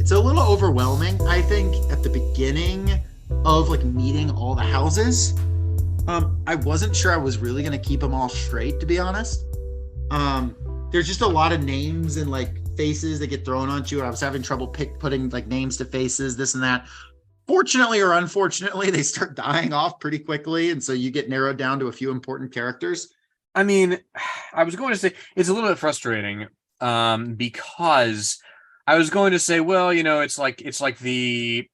It's a little overwhelming, I think, at the beginning of like meeting all the houses. I wasn't sure I was really gonna keep them all straight, to be honest. Um, there's just a lot of names and like faces that get thrown onto you. I was having trouble putting like names to faces, this and that. Fortunately or unfortunately, they start dying off pretty quickly, and so you get narrowed down to a few important characters. I mean, I was going to say it's a little bit frustrating, because I was going to say, well, it's like the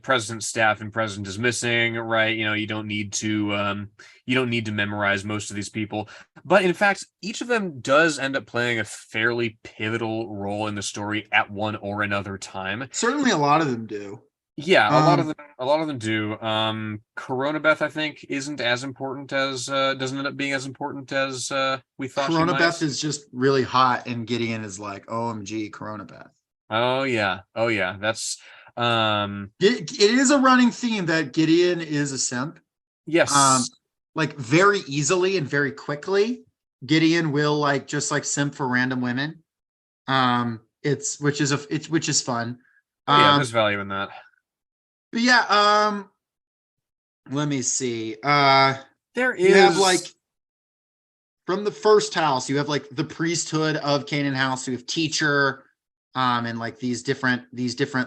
president's staff and president is missing, right? You don't need to memorize most of these people, but in fact, each of them does end up playing a fairly pivotal role in the story at one or another time. Certainly, a lot of them do. Yeah, Um, a lot of them do. Corona Beth, I think, isn't as important as doesn't end up being as important as we thought she Corona might. Beth is just really hot, and Gideon is like, "OMG, Corona Beth." Oh yeah. Oh yeah. That's It is a running theme that Gideon is a simp. Um, yes. like very easily and very quickly, Gideon will like just like simp for random women. It's which is fun. Oh yeah, Um, there's value in that. but yeah, let me see. There You have like is from the first house, you have like the priesthood of Canaan House. You have teacher, and like these different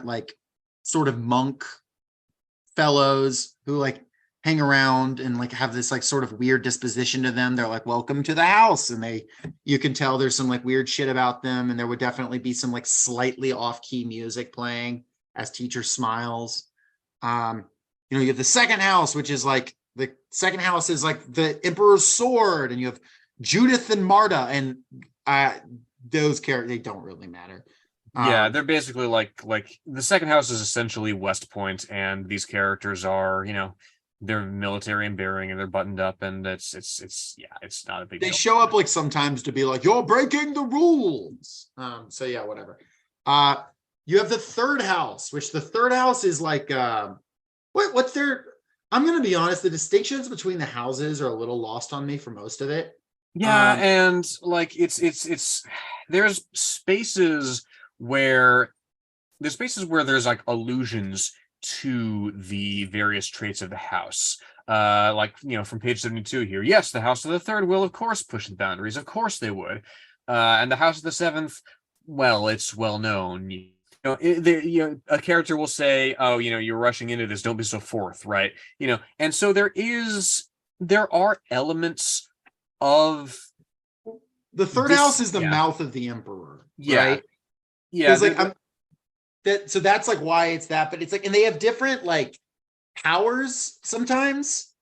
like sort of monk fellows who like hang around and like have this like sort of weird disposition to them. They're like, welcome to the house. And you can tell there's some like weird shit about them. And there would definitely be some like slightly off key music playing as teacher smiles. Um, you have the second house, which is like the second house is like the Emperor's sword. And you have Judith and Marta. And uh, those characters, they don't really matter. yeah, Um, they're basically like the second house is essentially West Point, and these characters are, they're military and bearing and they're buttoned up, and it's yeah, it's not a big they deal. show up like sometimes to be like, you're breaking the rules. So yeah, whatever. Uh, you have the third house, which the third house is like, what's their? I'm gonna be honest, the distinctions between the houses are a little lost on me for most of it. Yeah, Um, and like it's there's spaces where there's like allusions to the various traits of the house. Like, from page 72 here. Yes, the house of the third will of course push the boundaries. Of course they would. And the house of the seventh, well, it's well known. A character will say, "Oh, you're rushing into this. Don't be so forth," right? And so there are elements of the third house this. is the Yeah, mouth of the emperor, yeah, right? yeah. Because like I'm that, so that's like why it's that. But it's like, and they have different like powers sometimes.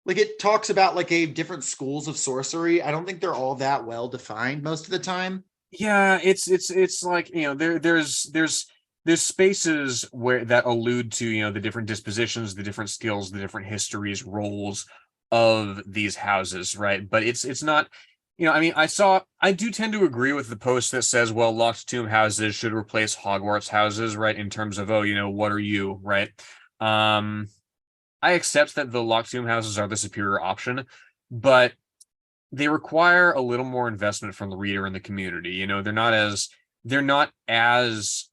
Like it talks about like a different schools of sorcery. I don't think they're all that well defined most of the time. Yeah, it's like, there's spaces where that allude to, the different dispositions, the different skills, the different histories, roles of these houses, right? But it's not, I mean, I do tend to agree with the post that says, well, locked tomb houses should replace Hogwarts houses, right? In terms of, oh, what are you, right? Um, I accept that the locked tomb houses are the superior option, but they require a little more investment from the reader and the community. They're not as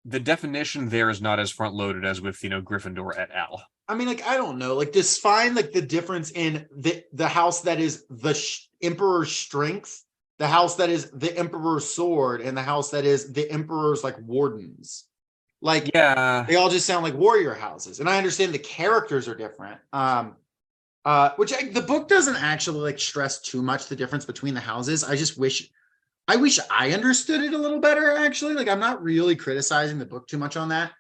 the definition there is not as front loaded as with, Gryffindor et al. I mean, like I don't know, like just find like the difference in the house that is the emperor's strength, the house that is the emperor's sword, and the house that is the emperor's like wardens. Like Yeah. they all just sound like warrior houses, and I understand the characters are different. The book doesn't actually like stress too much the difference between the houses. I wish I understood it a little better, actually. Like I'm not really criticizing the book too much on that.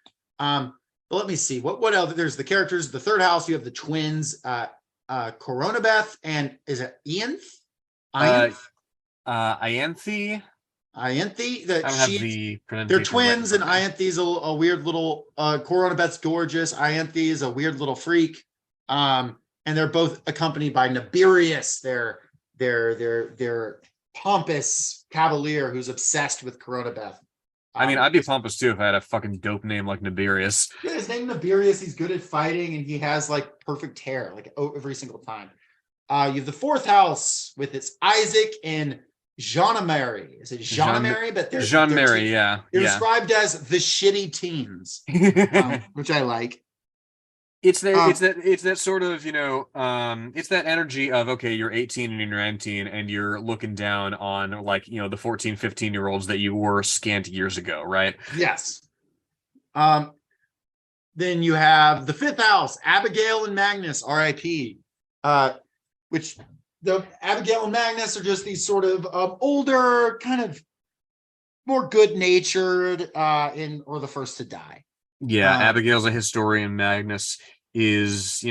But let me see. What else? There's the characters, the third house, you have the twins, Coronabeth, and is it Ianth? Uh Ianth? Ianthe. Ianthe? I don't have the They're pronunciation right in twins, and front of me. Ianthe's a weird little Coronabeth's gorgeous. Ianthe is a weird little freak. And they're both accompanied by Nibirius, their pompous cavalier who's obsessed with Coronabeth. I mean, I'd be pompous too if I had a fucking dope name like Nibirius. Yeah, his name Nibirius. He's good at fighting, and he has like perfect hair, like every single time. You have the fourth house with its Isaac and Jean-Mary. Is it Jean Jean-Mary? But Jean they're Mary, yeah, they're yeah. described as the shitty teens, which I like. It's that sort of, it's that energy of, okay, you're 18 and you're 19 and you're looking down on, like, the 14, 15-year-olds that you were scant years ago, right? Yes. Then you have the fifth house, Abigail and Magnus, RIP. Which the Abigail and Magnus are just these sort of older, kind of more good-natured, or the first to die. Yeah, Abigail's a historian. Magnus is,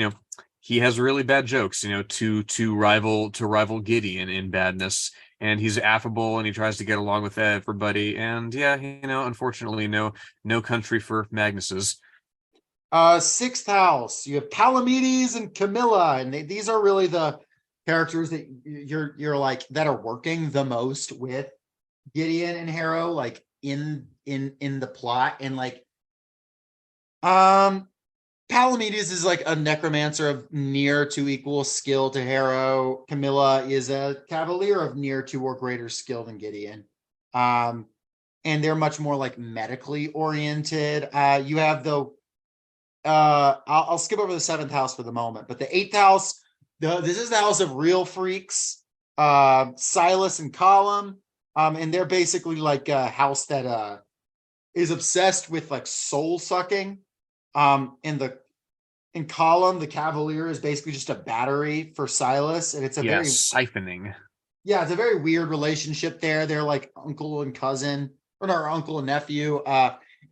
he has really bad jokes, to rival Gideon in badness, and he's affable and he tries to get along with everybody. And yeah, unfortunately, no country for Magnuses. Sixth house, you have Palamedes and Camilla, and these are really the characters that you're like that are working the most with Gideon and Harrow, like in the plot. And like Palamedes is like a necromancer of near to equal skill to Harrow. Camilla is a cavalier of near to or greater skill than Gideon. And they're much more like medically oriented. You have the I'll skip over the seventh house for the moment, but the eighth house, this is the house of real freaks, Silas and Column. And they're basically like a house that is obsessed with like soul sucking. In Column, the Cavalier is basically just a battery for Silas, and it's a very siphoning. Yeah, it's a very weird relationship there. They're like uncle and cousin, or not uncle and nephew.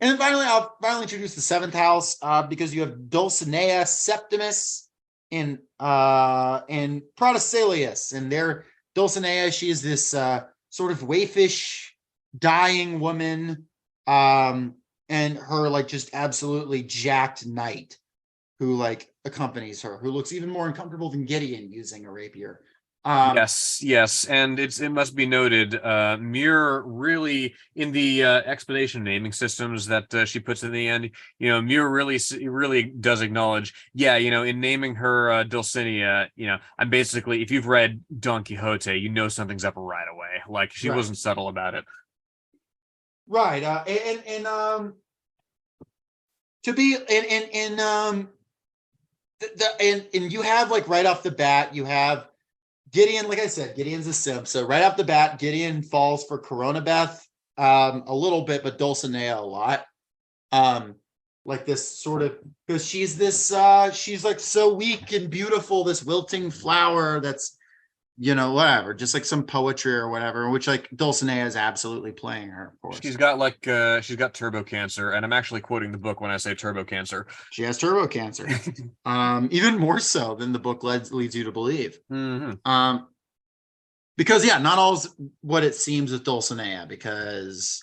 And then finally, I'll introduce the seventh house because you have Dulcinea, Septimus, and Protesilius. And they're Dulcinea, she is this sort of waifish, dying woman, and her like just absolutely jacked knight who like accompanies her, who looks even more uncomfortable than Gideon using a rapier. Yes, and it must be noted, Muir really, in the explanation naming systems that she puts in the end, Muir really does acknowledge, in naming her Dulcinea, I'm basically, if you've read Don Quixote, something's up right away. Like, she wasn't subtle about it. Right, to be and you have like right off the bat, you have Gideon. Like I said, Gideon's a simp. So right off the bat, Gideon falls for Corona Beth a little bit, but Dulcinea a lot. Like this sort of, because she's this she's like so weak and beautiful, this wilting flower that's whatever, just like some poetry or whatever, which like Dulcinea is absolutely playing her, of course. She's got turbo cancer, and I'm actually quoting the book when I say turbo cancer. She has turbo cancer. Even more so than the book leads you to believe. Mm-hmm. Because not all is what it seems with Dulcinea, because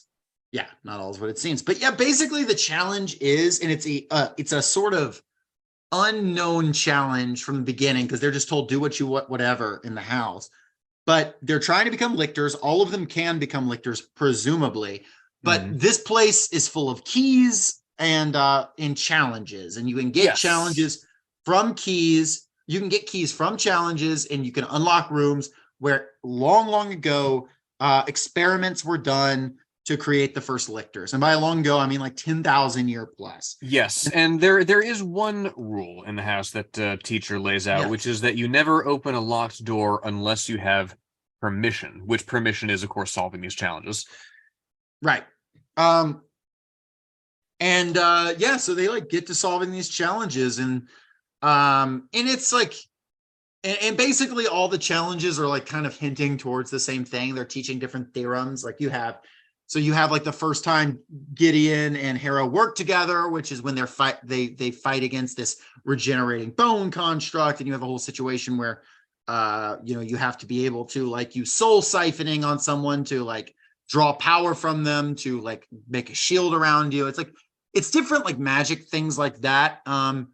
not all is what it seems. But basically the challenge is, and it's a sort of unknown challenge from the beginning, because they're just told do what you want, whatever in the house. But they're trying to become lictors. All of them can become lictors, presumably. But this place is full of keys and in challenges, and you can get challenges from keys. You can get keys from challenges, and you can unlock rooms where long ago experiments were done to create the first lictors. And by long ago, I mean like 10,000 year plus. Yes, and there is one rule in the house that teacher lays out, which is that you never open a locked door unless you have permission, which permission is, of course, solving these challenges. Right. So they like get to solving these challenges, and it's like, and basically all the challenges are like kind of hinting towards the same thing. They're teaching different theorems. Like you have like the first time Gideon and Harrow work together, which is when they fight against this regenerating bone construct, and you have a whole situation where you have to be able to like use soul siphoning on someone to like draw power from them to like make a shield around you. It's like, it's different like magic things like that. And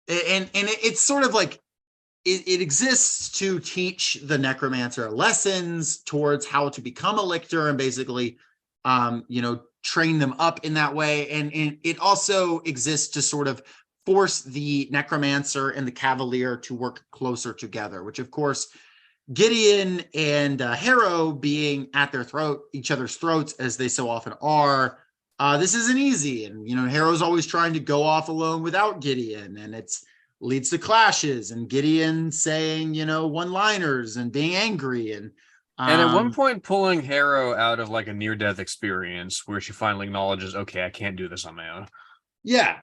it's sort of like it exists to teach the necromancer lessons towards how to become a lictor, and basically train them up in that way. And it also exists to sort of force the necromancer and the cavalier to work closer together, which of course Gideon and Harrow being at their each other's throats, as they so often are. This isn't easy, and Harrow's always trying to go off alone without Gideon, and it's leads to clashes, and Gideon saying one-liners and being angry, and at one point pulling Harrow out of like a near-death experience where she finally acknowledges, okay, I can't do this on my own. Yeah,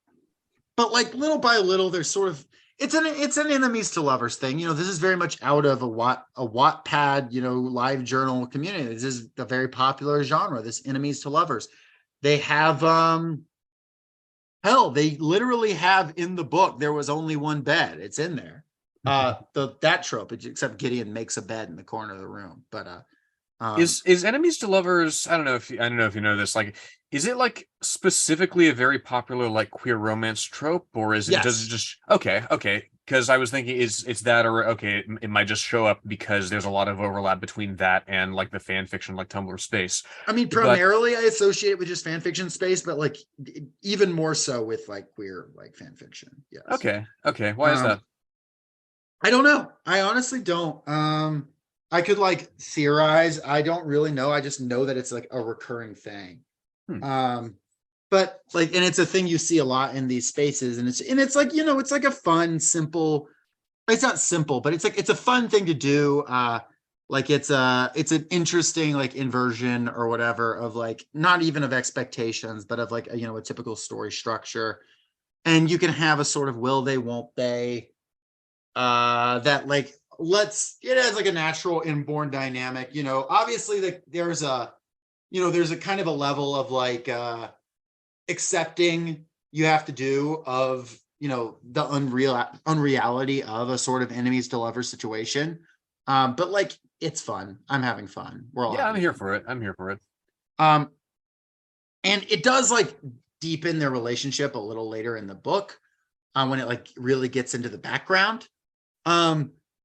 but like little by little, there's sort of it's an enemies to lovers thing. This is very much out of a Wattpad, live journal community. This is a very popular genre, this enemies to lovers. They have hell, they literally have in the book, there was only one bed. It's in there. That trope, except Gideon makes a bed in the corner of the room. But is enemies to lovers, I don't know if you know this, like, is it like specifically a very popular like queer romance trope, or is it Yes. does it just okay because I was thinking it's that, or okay, it might just show up because there's a lot of overlap between that and like the fan fiction like Tumblr space. I mean, primarily I associate it with just fan fiction space, but like even more so with like queer like fan fiction. Yes. Okay, why is that? I don't know. I honestly don't. I could like theorize. I don't really know. I just know that it's like a recurring thing. But like, and it's a thing you see a lot in these spaces, and it's like, it's like a fun, simple, it's not simple, but it's like, it's a fun thing to do. Like it's an interesting like inversion or whatever of like, not even of expectations, but of like, a typical story structure. And you can have a sort of will they, won't they, that like, it has like a natural inborn dynamic, obviously there's a kind of a level of like, accepting you have to do of the unreality of a sort of enemies to lovers situation, but like it's fun. I'm having fun. I'm here for it. And it does like deepen their relationship a little later in the book, when it like really gets into the background.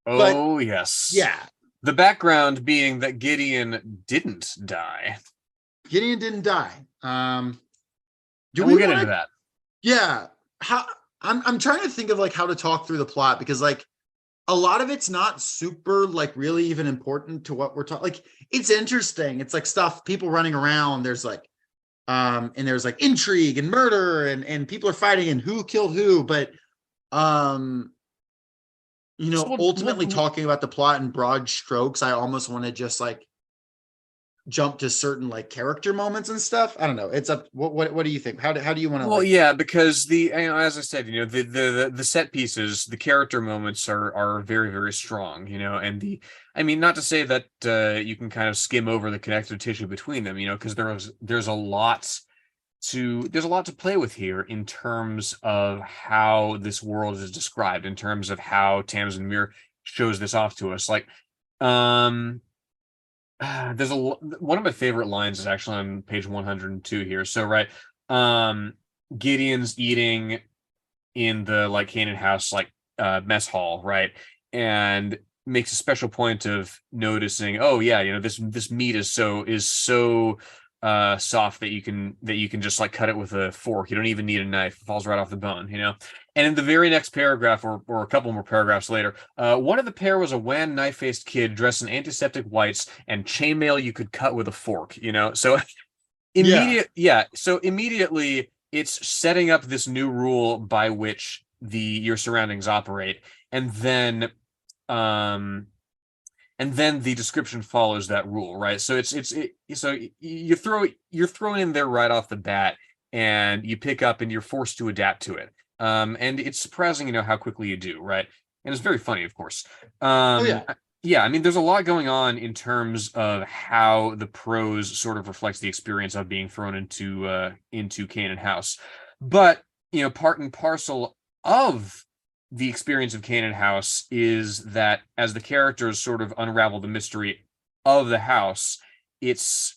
Yes, yeah, the background being that Gideon didn't die. We'll get into that. Yeah. How I'm trying to think of like how to talk through the plot, because like a lot of it's not super like really even important to what we're talking. Like it's interesting. It's like stuff, people running around. There's like and there's like intrigue and murder and people are fighting and who killed who, but ultimately talking about the plot in broad strokes, I almost want to just like jump to certain like character moments and stuff. I don't know. It's up. What do you think? How do you want to? Well, yeah, because as I said, the set pieces, the character moments are very, very strong, and not to say that you can kind of skim over the connective tissue between them, because there's a lot to play with here in terms of how this world is described, in terms of how Tamsyn Muir shows this off to us. Like, there's one of my favorite lines is actually on page 102 here. So right, Gideon's eating in the like Canaan house like mess hall, right, and makes a special point of noticing, oh yeah, this meat is so soft that you can just like cut it with a fork. You don't even need a knife. It falls right off the bone, And in the very next paragraph, or a couple more paragraphs later, one of the pair was a wan, knife-faced kid dressed in antiseptic whites and chainmail you could cut with a fork, So So immediately it's setting up this new rule by which your surroundings operate, and then the description follows that rule, right? So so you're thrown in there right off the bat, and you pick up and you're forced to adapt to it. And it's surprising, how quickly you do, right? And it's very funny, of course. Yeah, there's a lot going on in terms of how the prose sort of reflects the experience of being thrown into Canaan House. But, part and parcel of the experience of Canaan House is that as the characters sort of unravel the mystery of the house, it's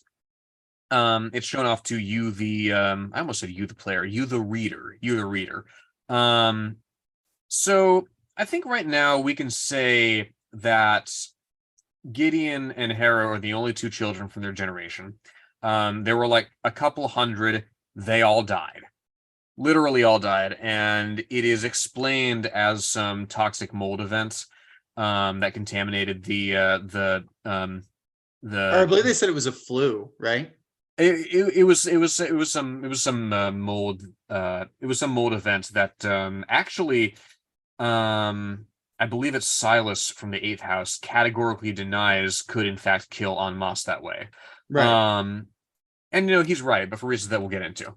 shown off to you, I almost said you, the player, you, the reader. So I think right now we can say that Gideon and Harrow are the only two children from their generation. There were like a couple hundred. They all died. Literally all died, and it is explained as some toxic mold event. that contaminated Or I the believe they said it was a flu, right? mold it was some mold event that actually I believe it's Silas from the eighth house categorically denies could in fact kill en masse that way. Right. And he's right, but for reasons that we'll get into.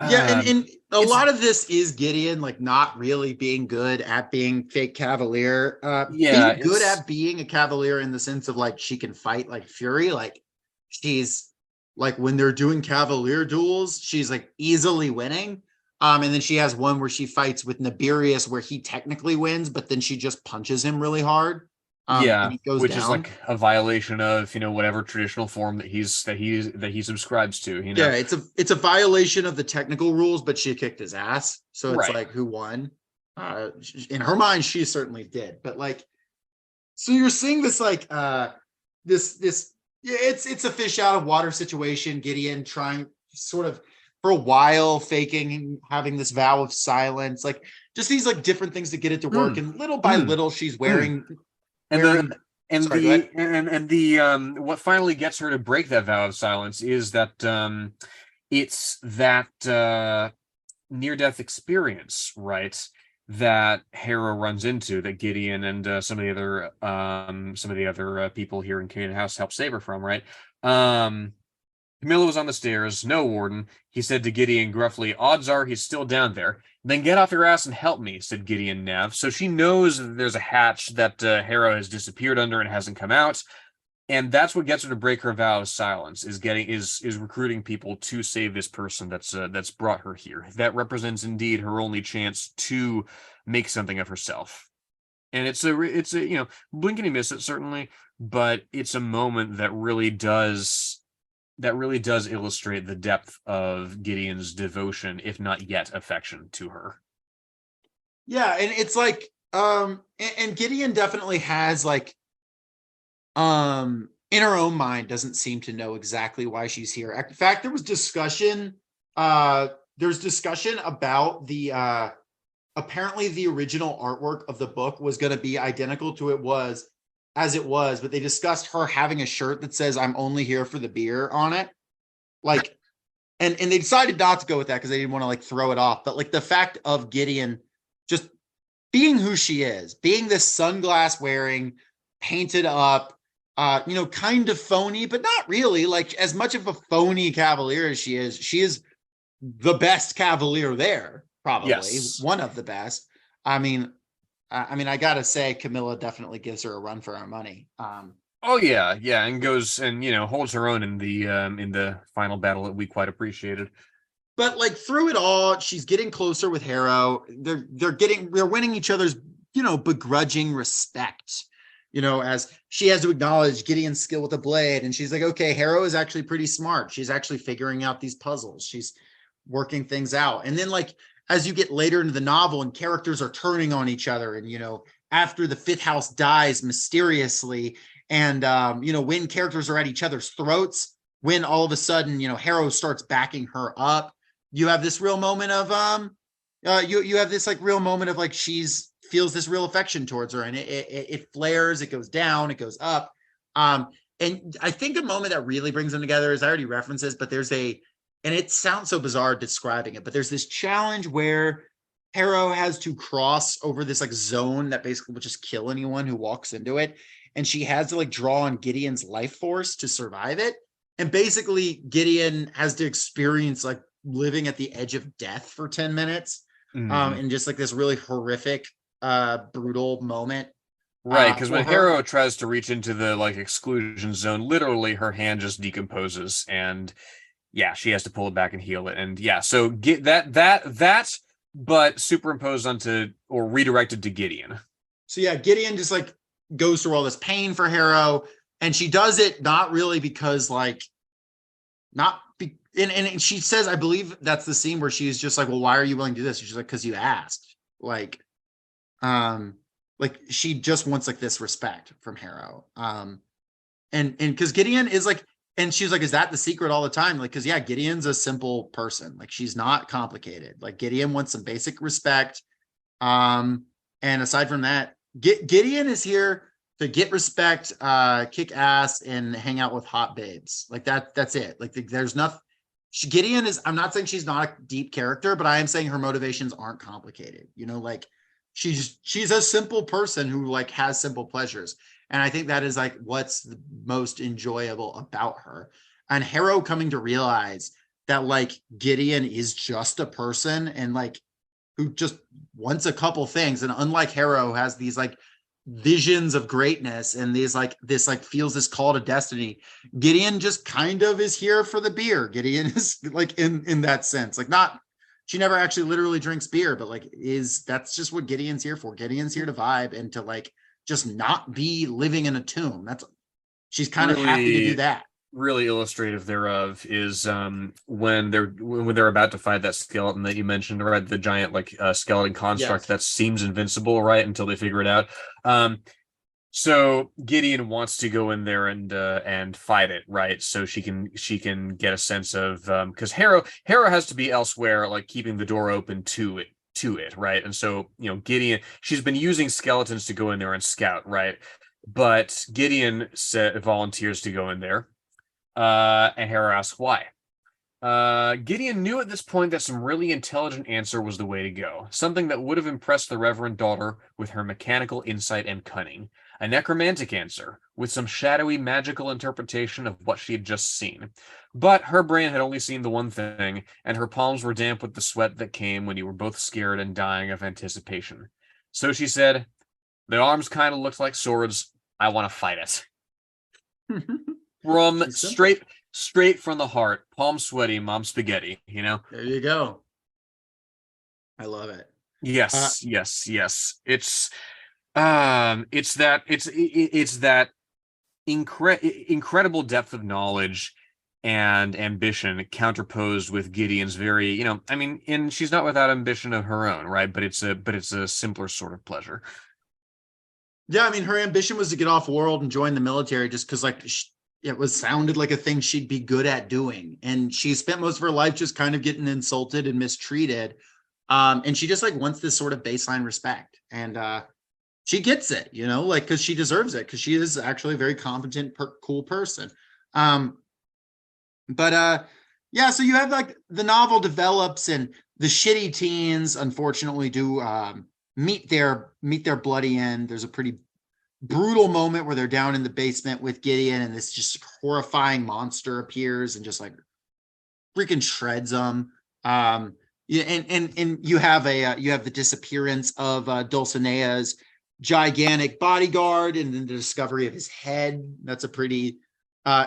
Yeah, and a It's lot of this is Gideon like not really being good at being fake cavalier. yeah, Being good it's at being a cavalier in the sense of like she can fight like Fury, like she's like when they're doing cavalier duels, she's like easily winning. And then she has one where she fights with Nibirius where he technically wins, but then she just punches him really hard. And yeah, he goes which is down. like a violation of whatever traditional form that he subscribes to. Yeah, it's a violation of the technical rules, but she kicked his ass. So it's Right. like who won? In her mind, she certainly did. But like, so you're seeing this like this yeah, it's a fish out of water situation. Gideon trying sort of for a while faking having this vow of silence, like just these like different things to get it to work. Mm, And little by mm, little, she's mm. And wearing. Sorry, go ahead. the what finally gets her to break that vow of silence is that it's that near death experience, right? That Hera runs into, that Gideon and some of the other people here in Canaan House help save her from, right? Camilla was on the stairs, no warden. He said to Gideon gruffly, "Odds are he's still down there." "Then get off your ass and help me," said Gideon Nav. So she knows that there's a hatch that Hera has disappeared under and hasn't come out. And that's what gets her to break her vow of silence, is recruiting people to save this person that's brought her here. That represents indeed her only chance to make something of herself. And it's a blink and you miss it, certainly, but it's a moment that really does illustrate the depth of Gideon's devotion, if not yet affection, to her. Yeah, and it's like and Gideon definitely has like in her own mind doesn't seem to know exactly why she's here. In fact, there's discussion about the apparently the original artwork of the book was going to be identical to it was, but they discussed her having a shirt that says "I'm only here for the beer" on it. Like and they decided not to go with that because they didn't want to like throw it off. But like the fact of Gideon just being who she is, being this sunglass wearing, painted up, kind of phony, but not really. Like as much of a phony cavalier as she is the best cavalier there, probably Yes. one of the best. I gotta say, Camilla definitely gives her a run for her money. Oh yeah, yeah, and goes and holds her own in the final battle that we quite appreciated. But like through it all, she's getting closer with Harrow. They're winning each other's begrudging respect. As she has to acknowledge Gideon's skill with the blade, and she's like, okay, Harrow is actually pretty smart. She's actually figuring out these puzzles. She's working things out. And then like as you get later into the novel and characters are turning on each other, and after the fifth house dies mysteriously, and when characters are at each other's throats, when all of a sudden Harrow starts backing her up, you have this real moment of you have this like real moment of like she's feels this real affection towards her, and it flares, it goes down, it goes up. And I think a moment that really brings them together is, I already referenced this, but and it sounds so bizarre describing it, but there's this challenge where Harrow has to cross over this like zone that basically will just kill anyone who walks into it, and she has to like draw on Gideon's life force to survive it. And basically Gideon has to experience like living at the edge of death for 10 minutes, Mhm. and just like this really horrific brutal moment Right, because for when her. Harrow tries to reach into the exclusion zone, literally her hand just decomposes, and yeah, she has to pull it back and heal it. And yeah, so get that, but superimposed onto or redirected to Gideon. So yeah, Gideon just like goes through all this pain for Harrow, and she does it not really because like not be, and she says, I believe that's the scene where she's just like, well, why are you willing to do this? She's like, because you asked. Like she just wants like this respect from Harrow. And because Gideon is like, and she's like, is that the secret all the time? Like, because yeah, Gideon's a simple person. Like she's not complicated. Like Gideon wants some basic respect. And aside from that, Gideon is here to get respect, kick ass, and hang out with hot babes. Like that's it. Like there's nothing. Gideon is, I'm not saying she's not a deep character, but I am saying her motivations aren't complicated. You know, like she's a simple person who like has simple pleasures. And I think that is like what's the most enjoyable about her. And Harrow coming to realize that like Gideon is just a person and like who just wants a couple things. And unlike Harrow has these like visions of greatness and these like this like feels this call to destiny. Gideon just kind of is here for the beer. Gideon is like in that sense, like not, she never actually literally drinks beer, but like that's just what Gideon's here for. Gideon's here to vibe and to like just not be living in a tomb. That's, she's kind of happy to do that. Really illustrative thereof is when they're about to fight that skeleton that you mentioned, right? The giant like skeleton construct that seems invincible, right? Until they figure it out. So Gideon wants to go in there and fight it, right? So she can get a sense of because Harrow has to be elsewhere, like keeping the door open to it, right? And so Gideon, she's been using skeletons to go in there and scout, right? But Gideon volunteers to go in there. And Harrow asks why. Gideon knew at this point that some really intelligent answer was the way to go, something that would have impressed the Reverend daughter with her mechanical insight and cunning, a necromantic answer with some shadowy magical interpretation of what she had just seen. But her brain had only seen the one thing, and her palms were damp with the sweat that came when you were both scared and dying of anticipation. So she said, "The arms kind of looked like swords. I want to fight it." From straight from the heart, palm sweaty, mom spaghetti, There you go. I love it. Yes. It's that incredible depth of knowledge and ambition counterposed with Gideon's very, and she's not without ambition of her own, right? But it's a simpler sort of pleasure. Yeah, I mean, her ambition was to get off world and join the military just because like it was sounded like a thing she'd be good at doing. And she spent most of her life just kind of getting insulted and mistreated. And she just like wants this sort of baseline respect. And she gets it, like, because she deserves it, because she is actually a very competent, cool person. Yeah, so you have like the novel develops and the shitty teens unfortunately do meet their bloody end. There's a pretty brutal moment where they're down in the basement with Gideon and this just horrifying monster appears and just like freaking shreds them. Yeah, and you have the disappearance of Dulcinea's gigantic bodyguard and then the discovery of his head. That's a pretty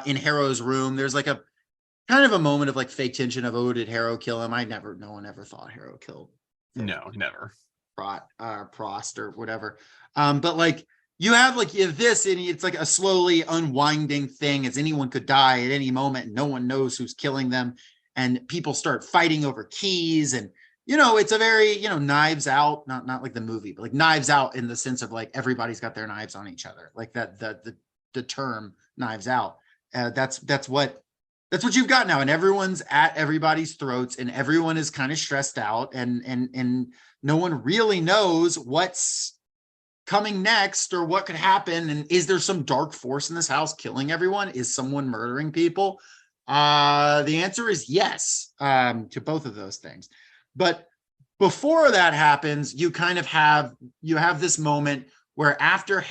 in Harrow's room. There's like a kind of a moment of like fake tension of, oh, did Harrow kill him? No one ever thought Harrow killed. No, never. Prost or whatever. But like you have this, and it's like a slowly unwinding thing as anyone could die at any moment. And no one knows who's killing them. And people start fighting over keys. And, it's a very, Knives Out, not like the movie, but like Knives Out in the sense of like everybody's got their knives on each other. Like that, the term Knives Out. That's what you've got now. And everyone's at everybody's throats and everyone is kind of stressed out and no one really knows what's coming next or what could happen. And is there some dark force in this house killing everyone? Is someone murdering people? The answer is yes, to both of those things. But before that happens, you kind of have this moment where after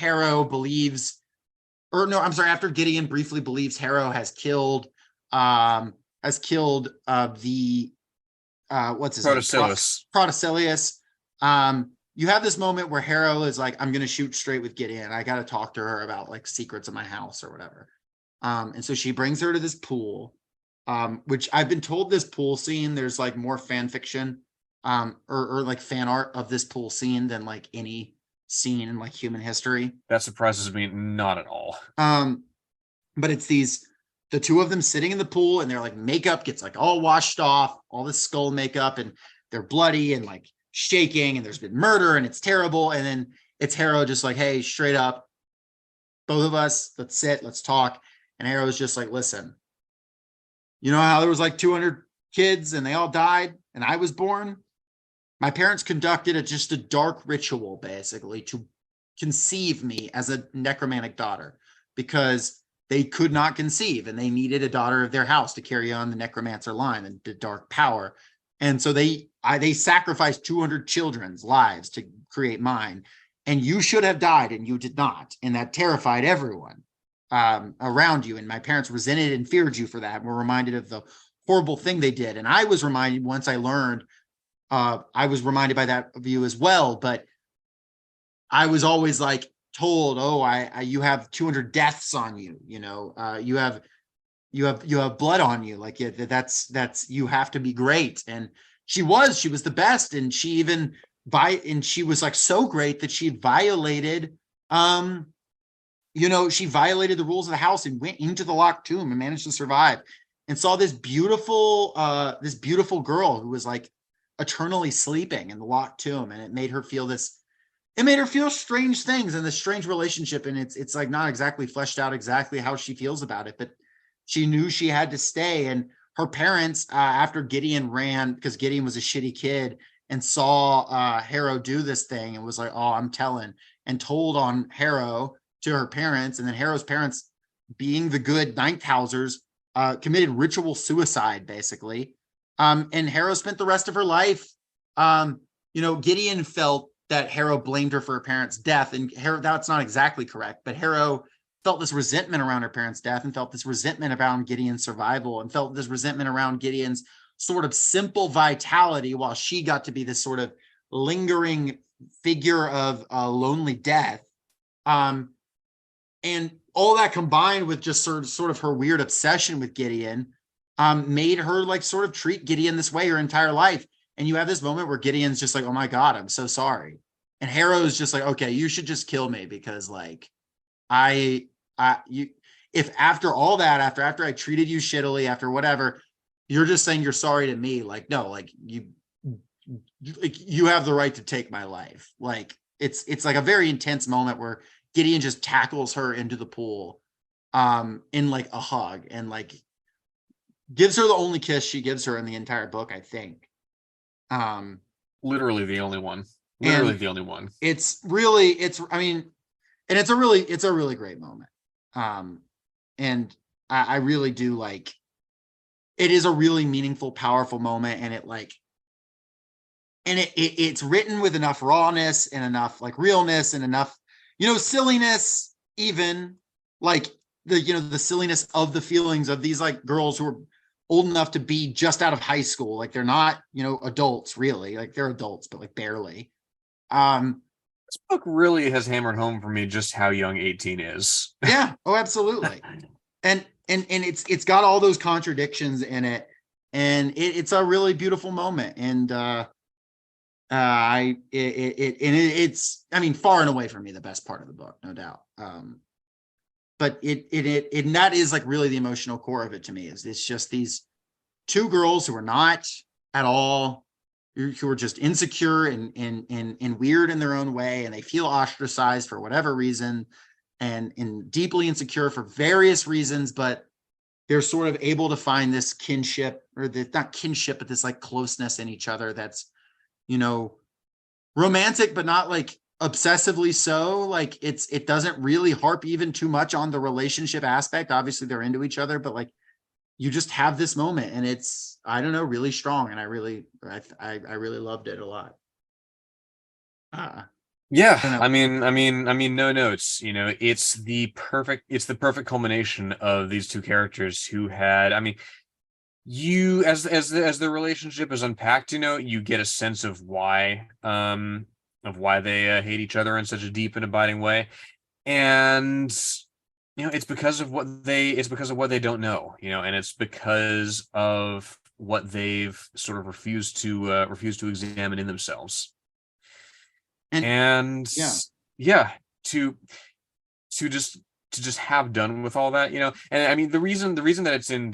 after Gideon briefly believes Harrow has killed the what's his Protocilius. name? Protocilius. You have this moment where Harrow is like, I'm going to shoot straight with Gideon. I got to talk to her about like secrets of my house or whatever. And so she brings her to this pool, which I've been told this pool scene, there's like more fan fiction, or like fan art of this pool scene than like any scene in like human history. That surprises me not at all. But it's the two of them sitting in the pool and their like makeup gets like all washed off, all this skull makeup, and they're bloody and like shaking and there's been murder and it's terrible. And then it's Harrow just like, hey, straight up, both of us, let's sit, let's talk. And Harrow's just like, listen, you know how there was like 200 kids and they all died and I was born? my parents conducted just a dark ritual basically to conceive me as a necromantic daughter, because they could not conceive and they needed a daughter of their house to carry on the necromancer line and the dark power. And so they sacrificed 200 children's lives to create mine. And you should have died and you did not. And that terrified everyone around you. And my parents resented and feared you for that and were reminded of the horrible thing they did. And I was reminded, once I learned, I was reminded by that view as well. But I was always like told, oh, you have 200 deaths on you, you know, you have blood on you, like that's you have to be great. And she was the best, and she was like so great that she violated she violated the rules of the house and went into the locked tomb and managed to survive, and saw this beautiful girl who was like eternally sleeping in the locked tomb. And it made her feel strange things in this strange relationship. And it's like not exactly fleshed out exactly how she feels about it, but she knew she had to stay. And her parents, after Gideon ran, because Gideon was a shitty kid and saw Harrow do this thing and was like, oh, I'm telling, and told on Harrow to her parents. And then Harrow's parents, being the good Ninth Housers, committed ritual suicide, basically. And Harrow spent the rest of her life, Gideon felt that Harrow blamed her for her parents' death. And Harrow, that's not exactly correct, but Harrow felt this resentment around her parents' death, and felt this resentment around Gideon's survival, and felt this resentment around Gideon's sort of simple vitality, while she got to be this sort of lingering figure of lonely death. And all that combined with just sort of her weird obsession with Gideon made her like sort of treat Gideon this way her entire life. And you have this moment where Gideon's just like, oh my God, I'm so sorry. And Harrow's just like, okay, you should just kill me, because like, if after all that, after I treated you shittily, after whatever, you're just saying you're sorry to me, like, no, like you have the right to take my life. Like it's like a very intense moment where Gideon just tackles her into the pool in like a hug, and like gives her the only kiss she gives her in the entire book, I think. Literally the only one. Literally the only one. It's a really great moment. And I really do like, it is a really meaningful, powerful moment. And it's written with enough rawness and enough like realness and enough, silliness, even like the silliness of the feelings of these like girls who are old enough to be just out of high school. Like they're not, adults really, like they're adults, but like barely. This book really has hammered home for me just how young 18 is. Yeah. Oh, absolutely. And it's got all those contradictions in it, and it's a really beautiful moment. And it's far and away for me the best part of the book, no doubt. But and that is like really the emotional core of it to me. It's just these two girls who are not at all, who are just insecure and weird in their own way, and they feel ostracized for whatever reason, and deeply insecure for various reasons, but they're sort of able to find this kinship, or not kinship, but this like closeness in each other that's, romantic, but not like obsessively so. Like it doesn't really harp even too much on the relationship aspect. Obviously they're into each other, but like you just have this moment, and it's, I don't know, really strong. And I really loved it a lot. Yeah, I mean, no notes. It's the perfect culmination of these two characters who had. You as the relationship is unpacked, you get a sense of why they hate each other in such a deep and abiding way, and it's because of what they don't know, and it's because of what they've sort of refused to examine in themselves. And yeah, to just have done with all that, and the reason that it's in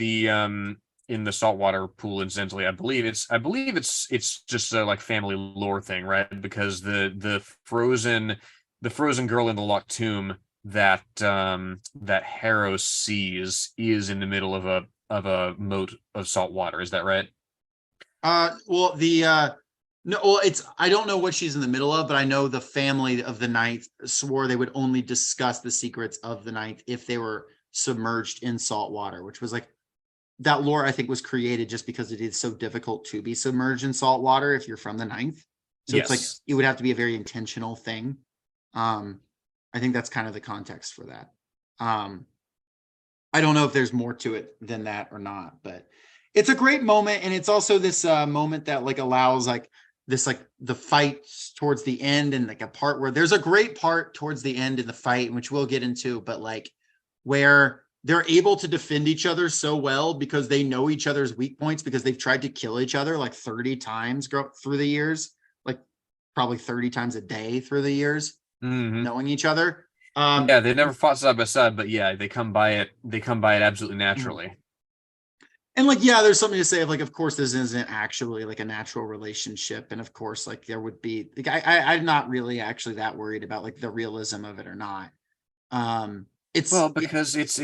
the saltwater pool, incidentally, I believe it's just a like family lore thing, right? Because the frozen girl in the locked tomb that Harrow sees is in the middle of a moat of salt water. Is that right? Well, No, well, I don't know what she's in the middle of, but I know the family of the Ninth swore they would only discuss the secrets of the Ninth if they were submerged in salt water, which was like that lore, I think, was created just because it is so difficult to be submerged in salt water if you're from the Ninth. So it's like Yes. it would have to be a very intentional thing. I think that's kind of the context for that. I don't know if there's more to it than that or not, but it's a great moment. And it's also this moment that like allows like this, like the fight towards the end, and like a part where there's a great part towards the end in the fight, which we'll get into, but like where they're able to defend each other so well because they know each other's weak points, because they've tried to kill each other like 30 times through the years, like probably 30 times a day through the years, knowing each other. Yeah, they never fought side by side, but yeah, they come by it. They come by it absolutely naturally. And like, yeah, there's something to say of like, of course, this isn't actually like a natural relationship. And of course, like there would be like, I'm not really actually that worried about like the realism of it or not. Well, because it's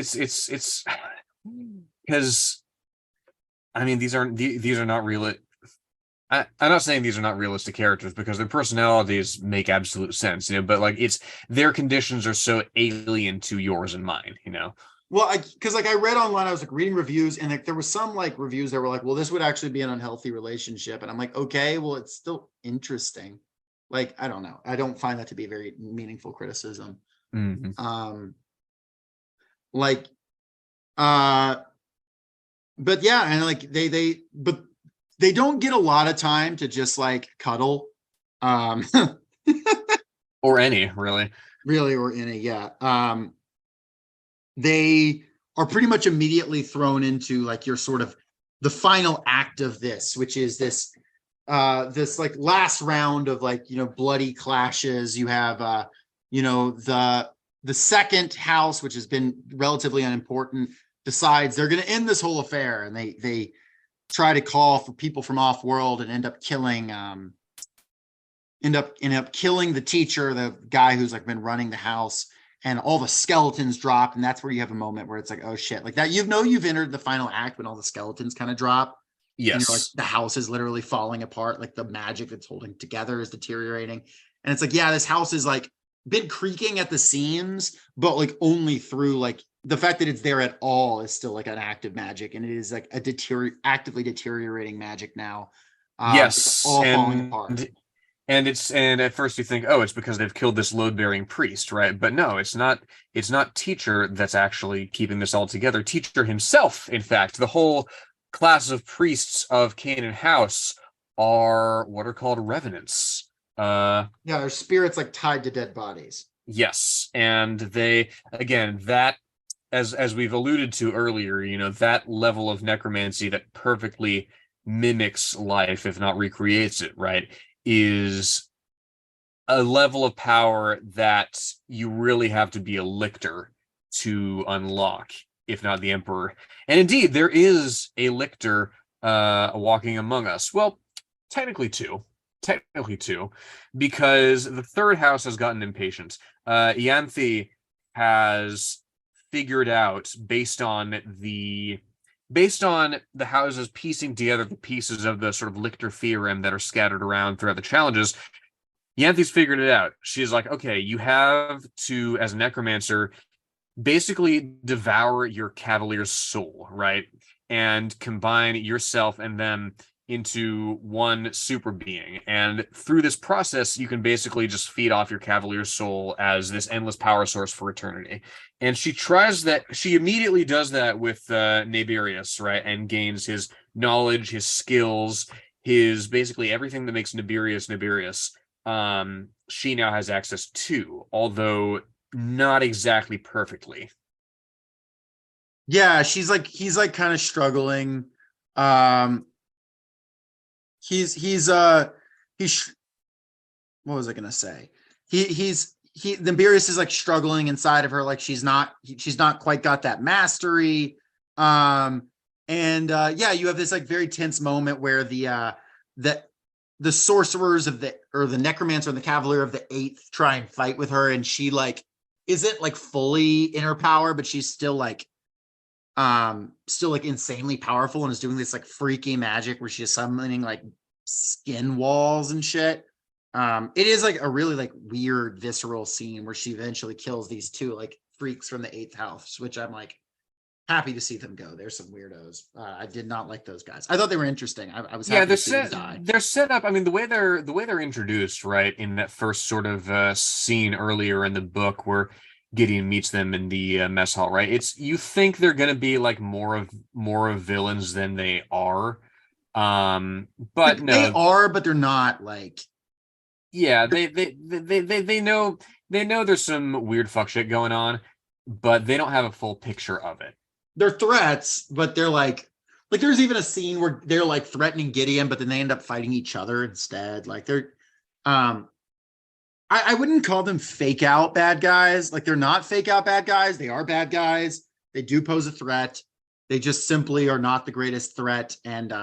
because I mean these are not real. I'm not saying these are not realistic characters because their personalities make absolute sense, but like it's their conditions are so alien to yours and mine, Well, because like I read online, I was like reading reviews, and like there was some like reviews that were like, well, this would actually be an unhealthy relationship. And I'm like, okay, well, it's still interesting. Like, I don't know. I don't find that to be a very meaningful criticism. Mm-hmm. Like, but yeah, and like but they don't get a lot of time to just like cuddle. Or any, really. Really, or in a, yeah. They are pretty much immediately thrown into like your sort of the final act of this, which is this this like last round of like, bloody clashes. You have the second house, which has been relatively unimportant, decides they're going to end this whole affair, and they try to call for people from off world and end up killing killing the teacher, the guy who's like been running the house, and all the skeletons drop. And that's where you have a moment where it's like, oh shit, like that, you've entered the final act when all the skeletons kind of drop. And you're like, Yes. the house is literally falling apart, like the magic that's holding together is deteriorating. And it's like, yeah, this house is like been creaking at the seams, but like only through like the fact that it's there at all is still like an active magic, and it is like a actively deteriorating magic now. It's Yes, all falling apart. and at first you think, oh, it's because they've killed this load-bearing priest, right? But no, it's not. It's not teacher that's actually keeping this all together. Teacher himself, in fact, the whole class of priests of Canaan House are what are called revenants. Yeah, there's spirits like tied to dead bodies. Yes, and they again that as we've alluded to earlier, that level of necromancy that perfectly mimics life, if not recreates it, right, is a level of power that you really have to be a lictor to unlock, if not the emperor. And indeed, there is a lictor walking among us. Well, technically two. Technically two, because the third house has gotten impatient. Ianthe has figured out based on the houses piecing together the pieces of the sort of lictor theorem that are scattered around throughout the challenges. Yanthe's figured it out. She's like, okay, you have to, as a necromancer, basically devour your cavalier's soul, right? And combine yourself and them into one super being. And through this process, you can basically just feed off your cavalier's soul as this endless power source for eternity. And she tries that. She immediately does that with Naberius, right? And gains his knowledge, his skills, his basically everything that makes Naberius Naberius. She now has access to, although not exactly perfectly. Yeah, he's like kind of struggling. He's what was I gonna say? The Beerus is like struggling inside of her, like she's not quite got that mastery. And yeah, you have this like very tense moment where the sorcerers of the necromancer and the cavalier of the eighth try and fight with her, and she like isn't like fully in her power, but she's still like insanely powerful, and is doing this like freaky magic where she's summoning like skin walls and shit. It is like a really like weird visceral scene where she eventually kills these two like freaks from the eighth house, which I'm like happy to see them go. There's some weirdos. I did not like those guys. I thought they were interesting. I was Yeah, happy they're to see them die. they're set up. I mean, the way they're introduced, right, in that first sort of scene earlier in the book where Gideon meets them in the mess hall, right? It's you think they're gonna be like more of villains than they are, but They no, are, but they're not like yeah, they know there's some weird fuck shit going on, but they don't have a full picture of it. they're threats, but they're like there's even a scene where they're like threatening Gideon, but then they end up fighting each other instead. Like they're um I wouldn't call them fake out bad guys. Like they're not fake out bad guys. They are bad guys. They do pose a threat. They just simply are not the greatest threat. And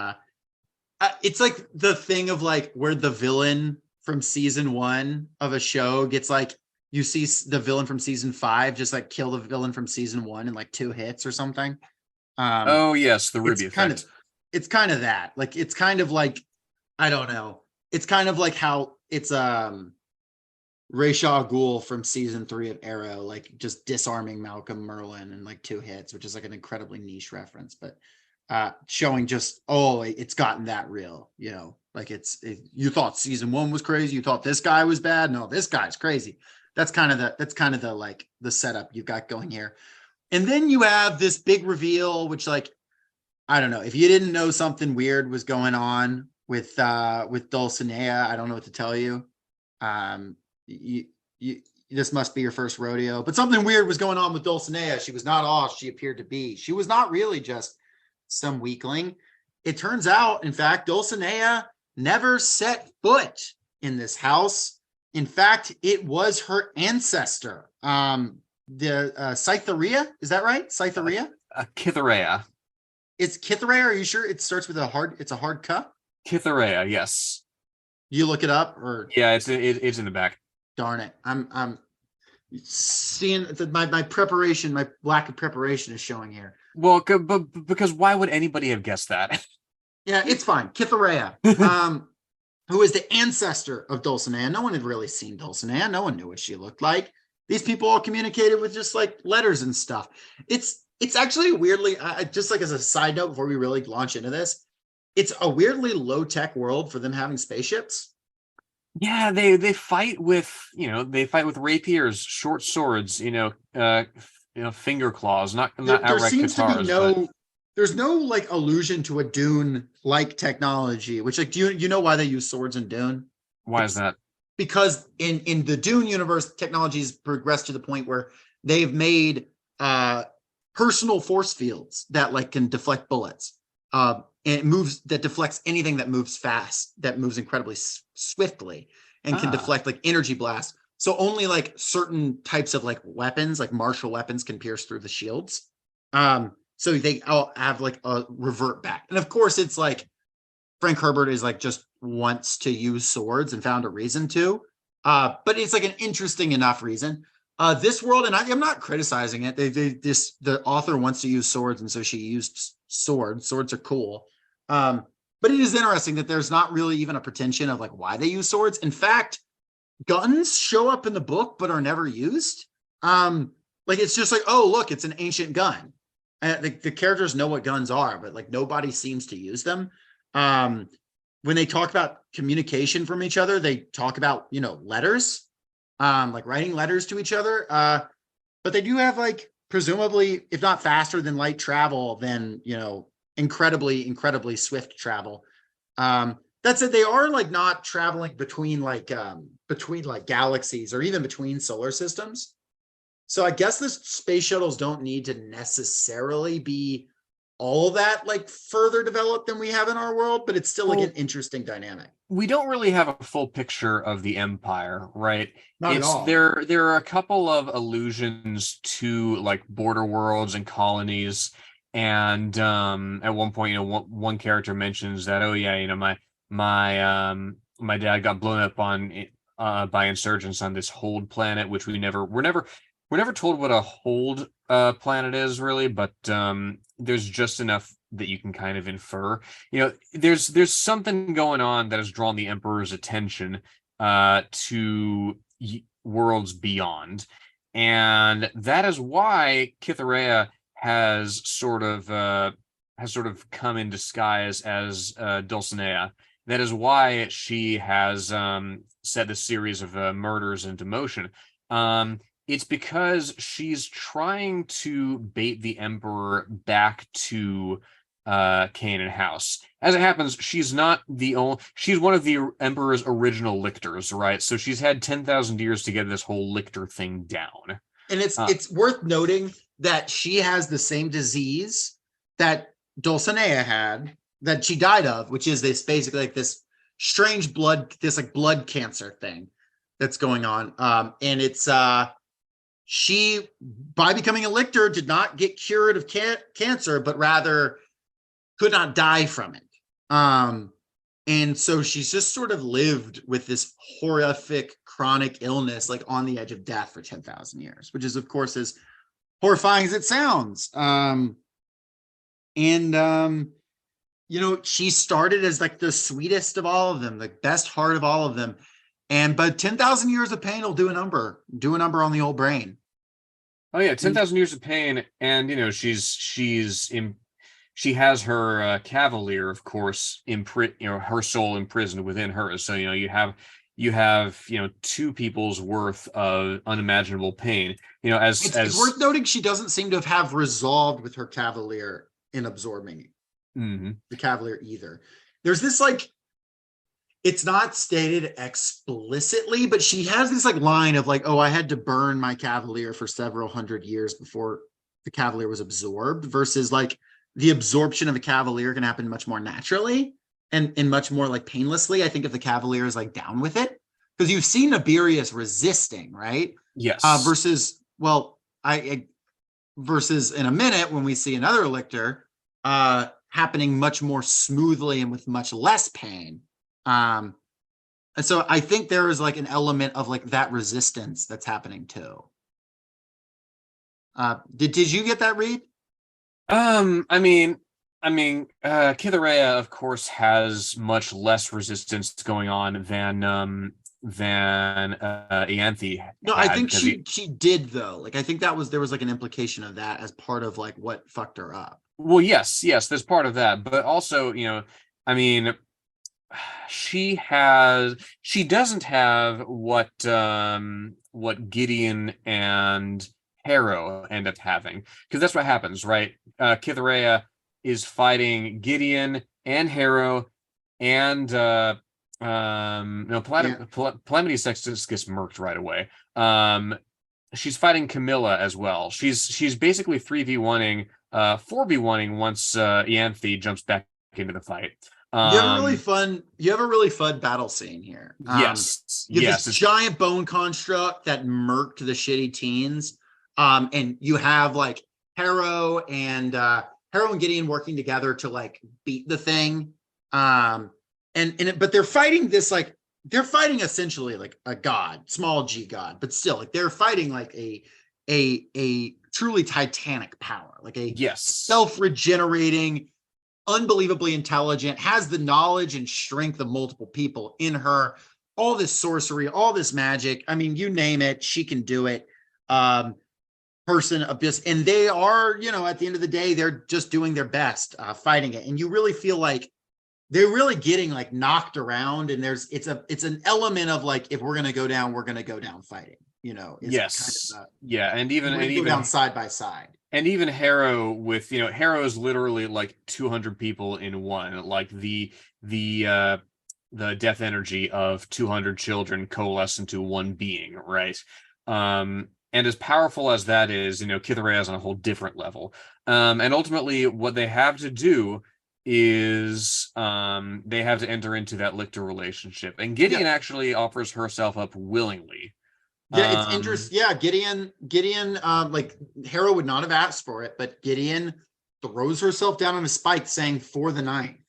it's like the thing of like where the villain from season 1 of a show gets like you see the villain from season 5 just like kill the villain from season 1 in like 2 hits or something. Um, Oh yes, the it's Ruby kind effect. of it's kind of that. Like it's kind of like I don't know. It's kind of like how it's Ra's al Ghul from season 3 of Arrow, like just disarming Malcolm Merlin in like 2 hits, which is like an incredibly niche reference, but showing just it's gotten that real, like you thought season 1 was crazy, you thought this guy was bad, no, this guy's crazy. That's kind of the like the setup you've got going here. And then you have this big reveal, which like I don't know if you didn't know something weird was going on with Dulcinea, I don't know what to tell you. You, you this must be your first rodeo, but something weird was going on with Dulcinea. She was not all she appeared to be. She was not really just some weakling. It turns out, in fact, Dulcinea never set foot in this house. In fact, it was her ancestor, the Cytherea. Is that right? Cytherea? Kytherea. It's Kytherea. Are you sure it starts with it's a hard cup? Kytherea, yes. You look it up or Yeah, it's in the back. darn it. I'm seeing my preparation, my lack of preparation is showing here. Well, but because why would anybody have guessed that? Yeah, it's fine. Kytherea, who is the ancestor of Dulcinea. No one had really seen Dulcinea. No one knew what she looked like. These people all communicated with just like letters and stuff. It's actually weirdly, just like as a side note before we really launch into this, it's a weirdly low tech world for them having spaceships. Yeah, they fight with rapiers, short swords, finger claws, not There outright seems to be guitars, but there's no like allusion to a Dune like technology, which like do you know why they use swords in Dune? why is that? Because in the Dune universe, technology's progressed to the point where they've made personal force fields that like can deflect bullets. And it moves that deflects anything that moves fast, that moves incredibly swiftly, and can deflect like energy blasts. So only like certain types of like weapons, like martial weapons, can pierce through the shields. So they all have like a revert back, and of course it's like Frank Herbert is like just wants to use swords and found a reason to. But it's like an interesting enough reason. This world, and I'm not criticizing it. The author wants to use swords, and so she used swords. Swords are cool. But it is interesting that there's not really even a pretension of like why they use swords. In fact, guns show up in the book but are never used. Like it's just like, oh look, it's an ancient gun. The characters know what guns are, but like nobody seems to use them. When they talk about communication from each other, they talk about letters, like writing letters to each other. But they do have like presumably, if not faster than light travel, then incredibly swift travel. That's it. They are like not traveling between like galaxies or even between solar systems. So I guess the space shuttles don't need to necessarily be all that like further developed than we have in our world, but it's still like an interesting dynamic. We don't really have a full picture of the Empire, right? Not at all. There are a couple of allusions to like border worlds and colonies, and at one point, one character mentions that, oh yeah, my dad got blown up on by insurgents on this hold planet, which we're never told what a hold planet is really, but there's just enough that you can kind of infer. There's something going on that has drawn the Emperor's attention to worlds beyond, and that is why Cytherea has sort of come in disguise as Dulcinea. That is why she has set this series of murders into motion. It's because she's trying to bait the Emperor back to Canaan House. As it happens, she's not the only. She's one of the Emperor's original lictors, right? So she's had 10,000 years to get this whole lictor thing down. And it's worth noting that she has the same disease that Dulcinea had, that she died of, which is this basically like this strange blood cancer thing that's going on. And it's she, by becoming a lictor, did not get cured of cancer, but rather could not die from it. And so she's just sort of lived with this horrific chronic illness, like on the edge of death for 10,000 years, which is, of course, as horrifying as it sounds. She started as like the sweetest of all of them, the best heart of all of them. But 10,000 years of pain will do a number on the old brain. Oh yeah, 10,000 years of pain, and she has her cavalier, of course, her soul imprisoned within her. So you have two people's worth of unimaginable pain. It's worth noting she doesn't seem to have resolved with her cavalier in absorbing the cavalier either. There's this it's not stated explicitly, but she has this line of I had to burn my cavalier for several hundred years before the cavalier was absorbed, versus the absorption of a cavalier can happen much more naturally and much more painlessly. I think if the cavalier is down with it, because you've seen Naberius resisting, right? Yes. Versus in a minute when we see another lictor happening much more smoothly and with much less pain. And so I think there is an element of that resistance that's happening too. Did you get that read? Cytherea, of course, has much less resistance going on than Ianthe. No, I think she did though. I think there was an implication of that as part of what fucked her up. Well, yes, there's part of that, but also, she doesn't have what Gideon and Harrow end up having, because that's what happens, right? Cytherea is fighting Gideon and Harrow, and Palamity Sextus gets murked right away. She's fighting Camilla as well. She's basically 3v1ing, 4v1ing once Ianthe jumps back into the fight. You have a really fun battle scene here. Yes. You have this giant bone construct that murked the shitty teens. And you have Harrow and Gideon working together to beat the thing. But they're fighting this they're fighting essentially a god, small g god, but still they're fighting a truly titanic power, self-regenerating, unbelievably intelligent, has the knowledge and strength of multiple people in her, all this sorcery, all this magic. I mean, you name it, she can do it. Person abyss, and they are, at the end of the day, they're just doing their best fighting it, and you really feel they're really getting knocked around, and it's an element of if we're gonna go down, we're gonna go down fighting. Yes, kind of and even go down side by side. And even Harrow with Harrow is literally 200 people in one, the death energy of 200 children coalesce into one being, right? And as powerful as that is, Cytherea is on a whole different level. And ultimately, what they have to do is they have to enter into that lictor relationship. And Gideon actually offers herself up willingly. Yeah, it's interesting. Yeah, Gideon, Harrow would not have asked for it, but Gideon throws herself down on a spike saying for the ninth,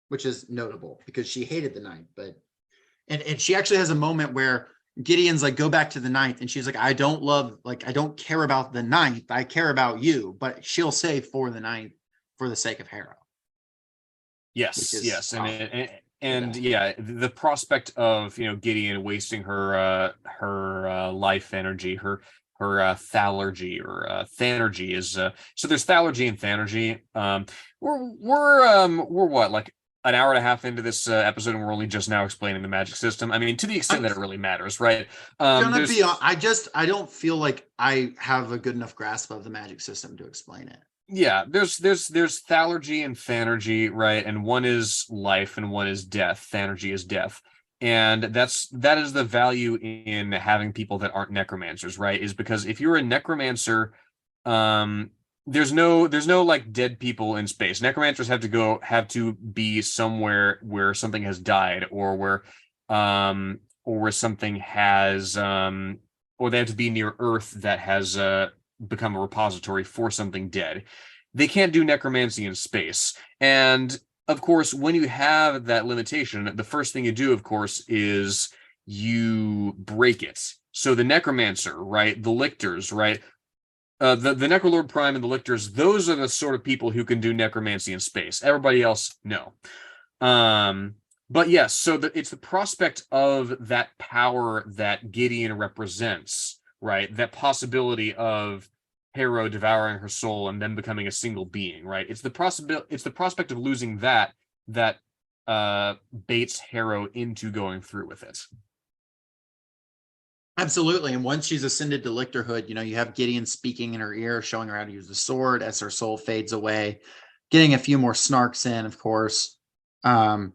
which is notable because she hated the ninth. And she actually has a moment where Gideon's go back to the ninth, and she's I don't care about the ninth, I care about you, but she'll say for the ninth for the sake of Harrow. which Yes, is yes, and that. yeah, the prospect of Gideon wasting her life energy, her thalergy or thanergy is so there's thalergy and thanergy. We're what, like an hour and a half into this episode, and we're only just now explaining the magic system. I mean, to the extent I'm that it really matters, right? gonna There's be I don't feel like I have a good enough grasp of the magic system to explain it. yeah, there's thalergy and thanergy, right? And one is life and one is death. Thanergy is death. And that is the value in having people that aren't necromancers, right? Is because if you're a necromancer, um there's no like dead people in space. Necromancers have to be somewhere where something has died or where something has or they have to be near Earth that has become a repository for something dead. They can't do necromancy in space. And of course, when you have that limitation, the first thing you do, of course, is you break it. So the necromancer, right? The lictors, right? The Necrolord Prime and the lictors, those are the sort of people who can do necromancy in space. Everybody else, no. But yes, so it's the prospect of that power that Gideon represents, right? That possibility of Harrow devouring her soul and then becoming a single being, right? It's the prospect of losing that baits Harrow into going through with it. Absolutely. And once she's ascended to lictorhood, you have Gideon speaking in her ear, showing her how to use the sword as her soul fades away, getting a few more snarks in, of course. Calling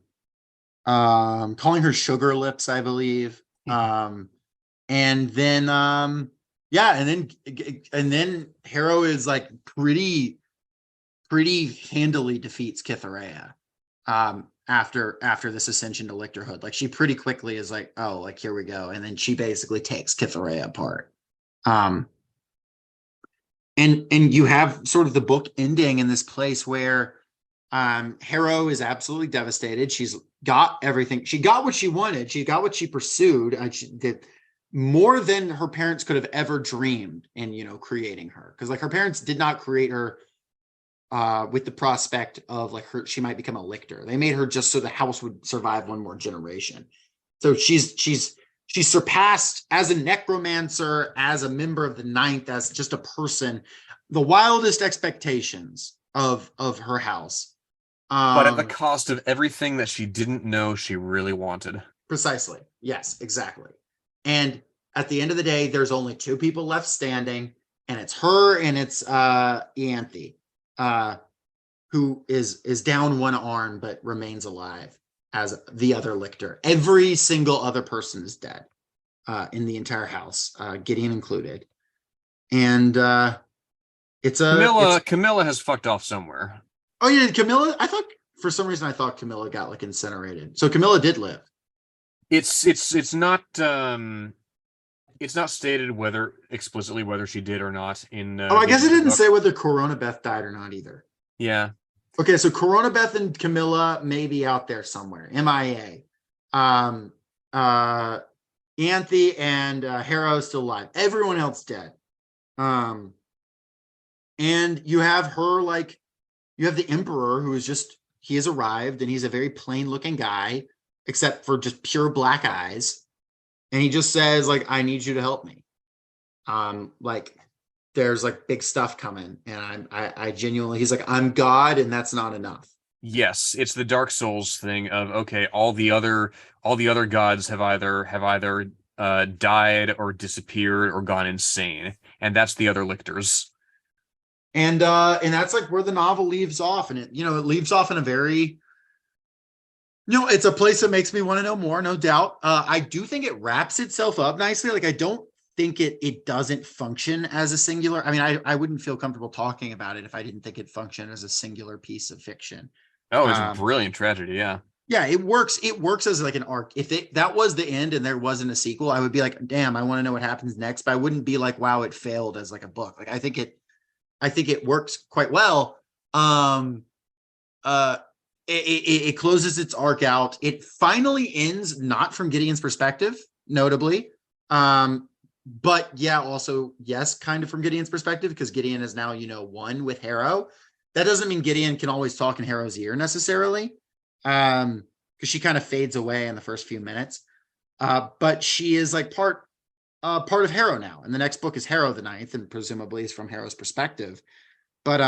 her sugar lips, I believe. And then yeah, and then Harrow is like pretty handily defeats Kitharea after this ascension to lictorhood. Like she pretty quickly is like, oh, like here we go. And then she basically takes Kitharea apart. And you have sort of the book ending in this place where Harrow is absolutely devastated. She's got everything. She got what she wanted. She got what she pursued. She did more than her parents could have ever dreamed in, creating her. Because like her parents did not create her with the prospect of like she might become a lictor. They made her just so the house would survive one more generation. So she's surpassed as a necromancer, as a member of the Ninth, as just a person, the wildest expectations of her house. But at the cost of everything that she didn't know she really wanted. Precisely. Yes, exactly. And at the end of the day, there's only two people left standing, and it's her and it's Ianthe, who is down one arm but remains alive as the other lictor. Every single other person is dead in the entire house, Gideon included. And Camilla has fucked off somewhere. Oh yeah, Camilla. I thought for some reason Camilla got like incinerated. So Camilla did live. It's not stated explicitly whether she did or not in. I guess it didn't say whether Corona Beth died or not either. Yeah. Okay, so Corona Beth and Camilla may be out there somewhere. MIA. Ianthe and Harrow still alive. Everyone else dead. And you have her like. You have the Emperor, who is he has arrived, and he's a very plain looking guy, except for just pure black eyes. And he just says, like, I need you to help me. Like there's like big stuff coming. And I genuinely, he's like, I'm God, and that's not enough. Yes, it's the Dark Souls thing of, okay, all the other gods have either died or disappeared or gone insane. And that's the other lictors. And that's like where the novel leaves off, and it leaves off in a very, it's a place that makes me want to know more, no doubt. I do think it wraps itself up nicely. Like I don't think it doesn't function as a singular. I mean, I wouldn't feel comfortable talking about it if I didn't think it functioned as a singular piece of fiction. Oh, it's a brilliant tragedy, yeah. Yeah, it works. It works as like an arc. If that was the end and there wasn't a sequel, I would be like, damn, I want to know what happens next. But I wouldn't be like, wow, it failed as like a book. Like I think it works quite well. It closes its arc out. It finally ends not from Gideon's perspective, notably. But yeah, also, yes, kind of from Gideon's perspective, because Gideon is now, one with Harrow. That doesn't mean Gideon can always talk in Harrow's ear necessarily. because she kind of fades away in the first few minutes. But she is like part of Harrow now, and the next book is Harrow the Ninth, and presumably is from Harrow's perspective. But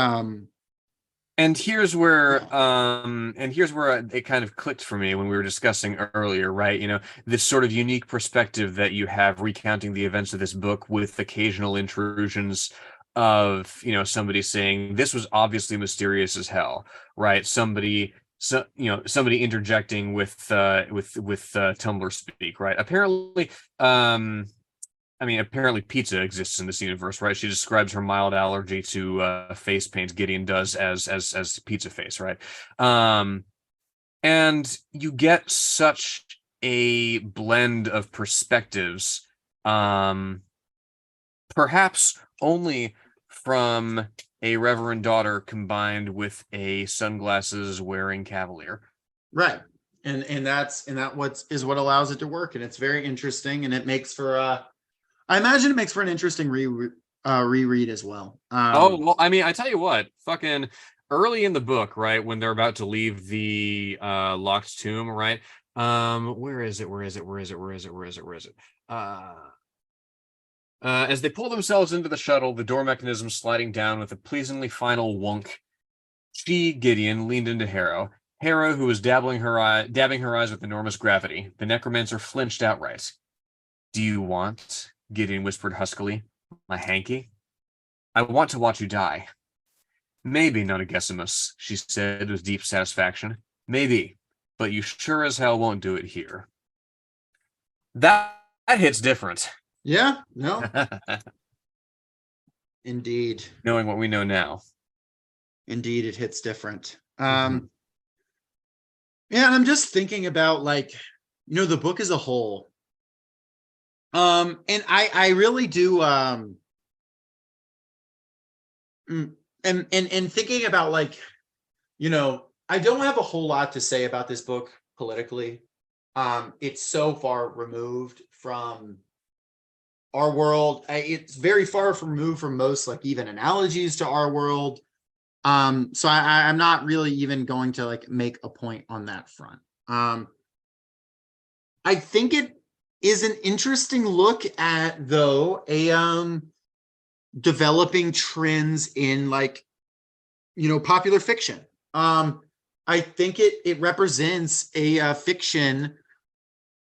And here's where it kind of clicked for me when we were discussing earlier, right? This sort of unique perspective that you have recounting the events of this book with occasional intrusions of, somebody saying this was obviously mysterious as hell, right? Somebody interjecting with Tumblr speak, right? Apparently pizza exists in this universe, right? She describes her mild allergy to face paint. Gideon does as pizza face, right? And you get such a blend of perspectives, perhaps only from a reverend daughter combined with a sunglasses wearing cavalier. Right. And what allows it to work. And it's very interesting, and it makes for I imagine it makes for an interesting reread as well. I tell you what, fucking early in the book, right, when they're about to leave the locked tomb, right? Where is it? As they pull themselves into the shuttle, the door mechanism sliding down with a pleasingly final wonk, Gideon, leaned into Harrow. Harrow, who was dabbing her eyes with enormous gravity. The necromancer flinched outright. "Do you want," Gideon whispered huskily, "my hanky? I want to watch you die." "Maybe, Nonagesimus," she said with deep satisfaction. "Maybe, but you sure as hell won't do it here." That hits different. Yeah, no. Indeed. Knowing what we know now. Indeed, it hits different. Yeah, and I'm just thinking about the book as a whole. And I really do and thinking about I don't have a whole lot to say about this book politically. It's so far removed from our world. It's very far removed from most even analogies to our world. So I'm not really even going to make a point on that front. I think it is an interesting look at, though, a developing trends in popular fiction. I think it represents a fiction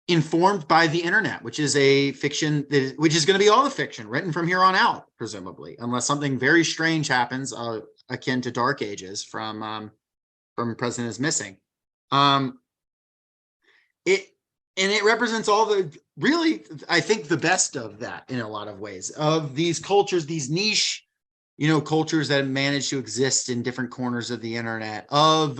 informed by the internet, which is a fiction which is going to be all the fiction written from here on out, presumably, unless something very strange happens, akin to Dark Ages from President is Missing. It represents all the really, I think, the best of that in a lot of ways, of these cultures, these niche, cultures that manage to exist in different corners of the internet, of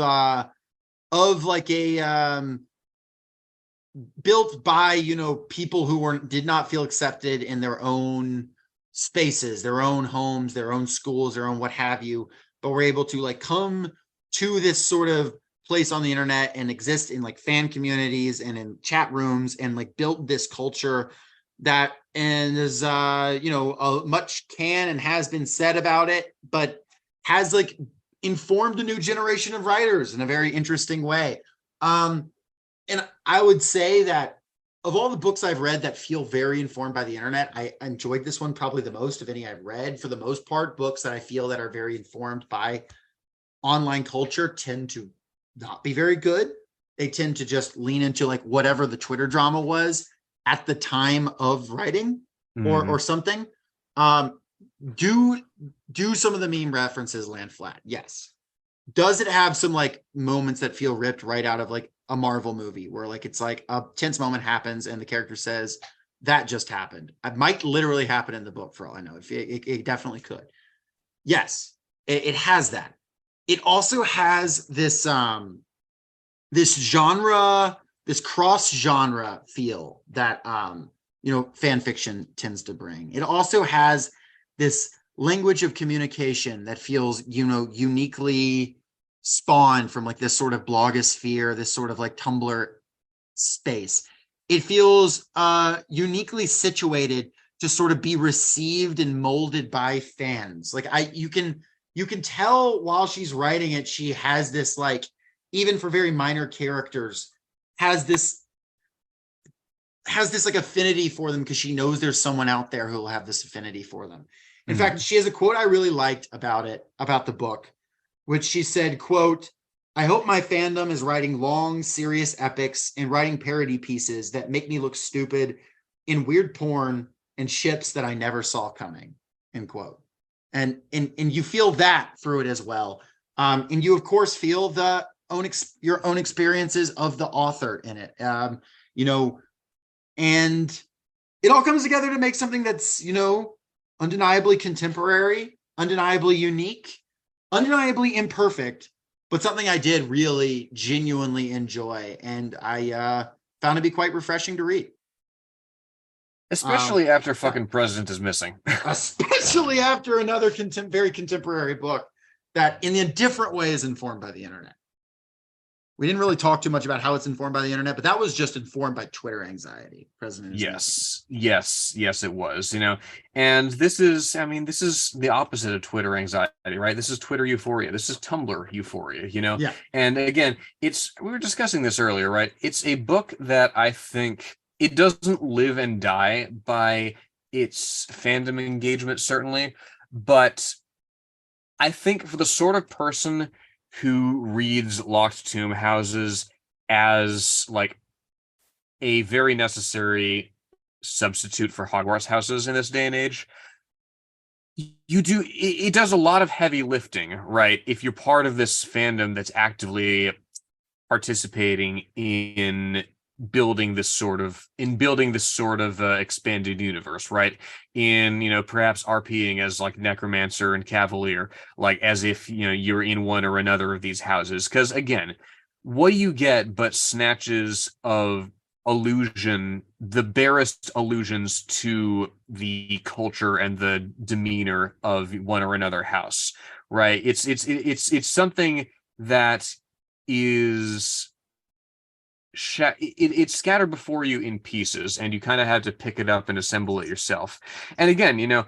built by people who did not feel accepted in their own spaces, their own homes, their own schools, their own what have you, but were able to come to this sort of place on the internet and exist in fan communities and in chat rooms and build this culture that, and is much can and has been said about it, but has informed a new generation of writers in a very interesting way. And I would say that of all the books I've read that feel very informed by the internet, I enjoyed this one probably the most of any I've read. For the most part, books that I feel that are very informed by online culture tend to not be very good. They tend to just lean into whatever the Twitter drama was at the time of writing, or something. Do some of the meme references land flat? Yes. Does it have some moments that feel ripped right out of a Marvel movie where it's a tense moment happens and the character says that just happened? It might literally happen in the book for all I know. It definitely could. Yes, it has that. It also has this genre, this cross genre feel that fan fiction tends to bring. It also has this language of communication that feels uniquely spawned from this sort of blogosphere, this sort of Tumblr space. It feels uniquely situated to sort of be received and molded by fans. You can tell while she's writing it, she has this even for very minor characters, has this like affinity for them because she knows there's someone out there who will have this affinity for them. In fact, she has a quote I really liked about the book, which she said, quote, "I hope my fandom is writing long, serious epics and writing parody pieces that make me look stupid in weird porn and ships that I never saw coming," end quote. And you feel that through it as well. And you, of course, feel your own experiences of the author in it. And it all comes together to make something that's, undeniably contemporary, undeniably unique, undeniably imperfect, but something I did really genuinely enjoy. And I found it to be quite refreshing to read. Especially after fucking President is Missing. Especially after another very contemporary book that in a different way is informed by the internet. We didn't really talk too much about how it's informed by the internet, but that was just informed by Twitter anxiety. President is Missing. Yes, it was, and this is the opposite of Twitter anxiety, right? This is Twitter euphoria. This is Tumblr euphoria, Yeah. And again, we were discussing this earlier, right? It's a book that I think it doesn't live and die by its fandom engagement, certainly, but I think for the sort of person who reads Locked Tomb Houses as like a very necessary substitute for Hogwarts houses in this day and age, it does a lot of heavy lifting, right? If you're part of this fandom that's actively participating in building this sort of expanded universe, right? In perhaps RPing as like Necromancer and Cavalier, like as if you're in one or another of these houses. Because again, what do you get but snatches of allusion, the barest allusions to the culture and the demeanor of one or another house, right? It's something that is it's scattered before you in pieces, and you kind of have to pick it up and assemble it yourself. And again,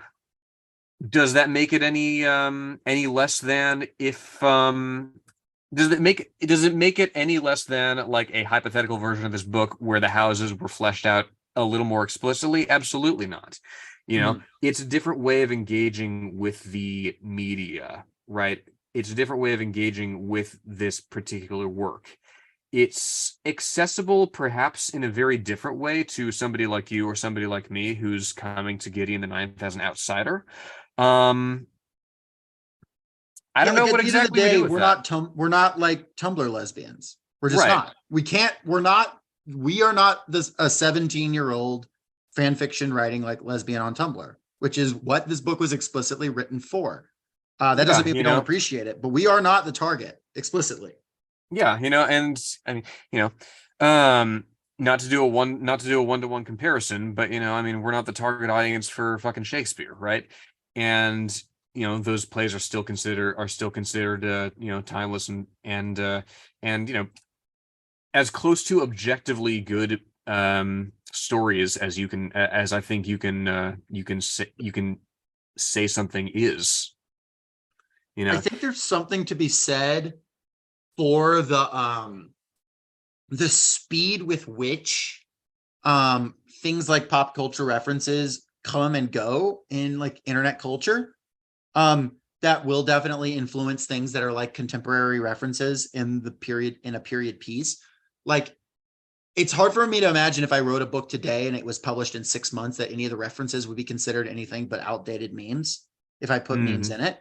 does that make it any less than if does it make it any less than like a hypothetical version of this book where the houses were fleshed out a little more explicitly? Absolutely not. It's a different way of engaging with the media, right? It's a different way of engaging with this particular work. It's accessible perhaps in a very different way to somebody like you or somebody like me who's coming to Gideon the Ninth as an outsider. I don't know what exactly we do with that. We're not like Tumblr lesbians. We're just not. We are not a 17-year-old fan fiction writing like lesbian on Tumblr, which is what this book was explicitly written for. That doesn't mean we don't appreciate it, but we are not the target explicitly. Yeah, and I mean, not to do a one-to-one comparison, but we're not the target audience for fucking Shakespeare, right? And those plays are still considered timeless and as close to objectively good stories as you can, as I think you can say something is. I think there's something to be said for the speed with which things like pop culture references come and go in like internet culture, that will definitely influence things that are like contemporary references in a period piece. Like, it's hard for me to imagine if I wrote a book today and it was published in 6 months that any of the references would be considered anything but outdated memes if I put memes in it.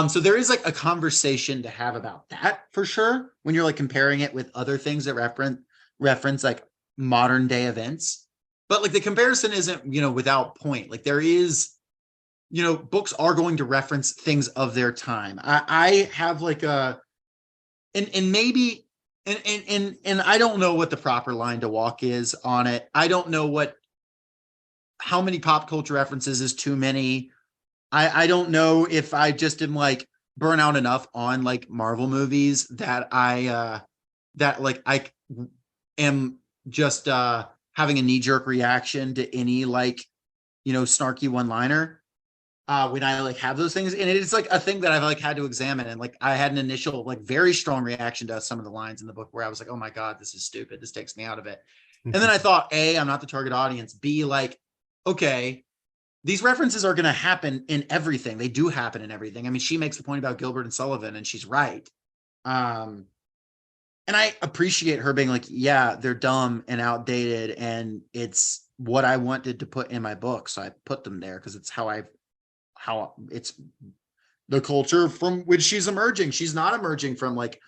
So there is like a conversation to have about that for sure when you're like comparing it with other things that reference like modern day events. But like the comparison isn't, without point. Like there is, books are going to reference things of their time. I have like and maybe and I don't know what the proper line to walk is on it. I don't know how many pop culture references is too many. I don't know if I just am like burn out enough on like Marvel movies that I am just having a knee-jerk reaction to any like snarky one-liner. when I like have those things, and it's like a thing that I've like had to examine, and like I had an initial like very strong reaction to some of the lines in the book where I was like, oh my god, this is stupid, this takes me out of it. And then I thought, A, I'm not the target audience, B, like, okay, these references are going to happen in everything. They do happen in everything. I mean, she makes the point about Gilbert and Sullivan, and she's right. And I appreciate her being like, yeah, they're dumb and outdated, and it's what I wanted to put in my book, so I put them there because it's how it's the culture from which she's emerging. She's not emerging from like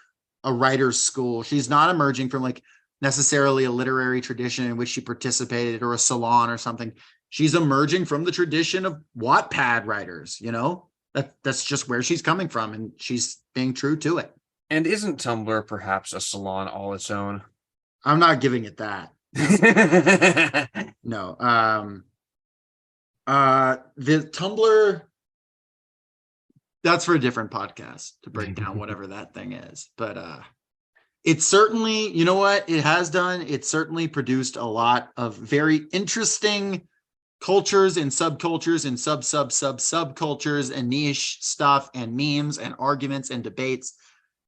a writer's school. She's not emerging from like necessarily a literary tradition in which she participated or a salon or something. She's emerging from the tradition of Wattpad writers, you know? That's just where she's coming from, and she's being true to it. And isn't Tumblr perhaps a salon all its own? I'm not giving it that. No. The Tumblr, that's for a different podcast to break down whatever that thing is. But it's certainly, you know what it has done? It's certainly produced a lot of very interesting cultures and subcultures and subcultures and niche stuff and memes and arguments and debates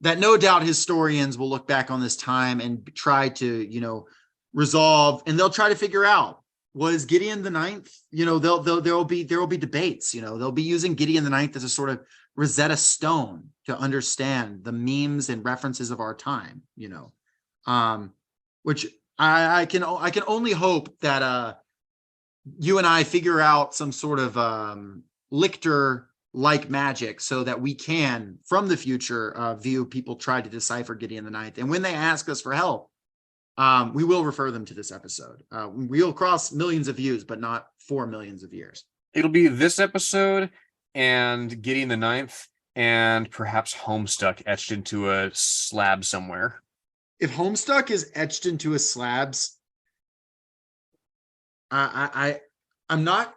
that no doubt historians will look back on this time and try to, you know, resolve, and they'll try to figure out, was Gideon the Ninth, you know, there will be debates, you know, they'll be using Gideon the Ninth as a sort of Rosetta Stone to understand the memes and references of our time, you know, which I can only hope that you and I figure out some sort of lictor like magic so that we can, from the future, view people try to decipher Gideon the Ninth. And when they ask us for help, we will refer them to this episode. We'll cross millions of views, but not 4 millions of years. It'll be this episode and Gideon the Ninth and perhaps Homestuck etched into a slab somewhere. If Homestuck is etched into a slabs, I'm not.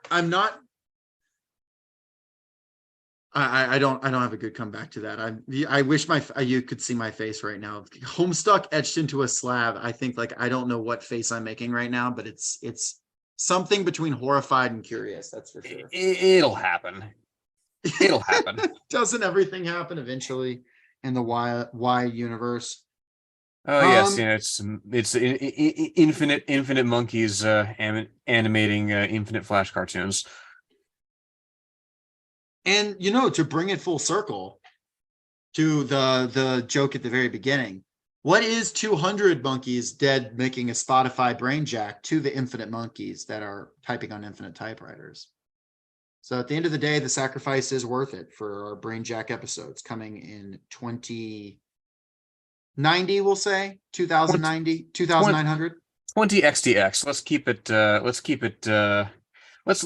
I don't have a good comeback to that. I wish you could see my face right now. Homestuck etched into a slab. I think like I don't know what face I'm making right now, but it's something between horrified and curious. That's for sure. It'll happen. It'll happen. Doesn't everything happen eventually in the Y universe? Oh yes, it's infinite monkeys animating infinite Flash cartoons. And, you know, to bring it full circle to the joke at the very beginning, what is 200 monkeys dead making a Spotify brain jack to the infinite monkeys that are typing on infinite typewriters? So at the end of the day, the sacrifice is worth it for our brain jack episodes coming in 2090, we'll say 2090, 2900. 20 XTX. Let's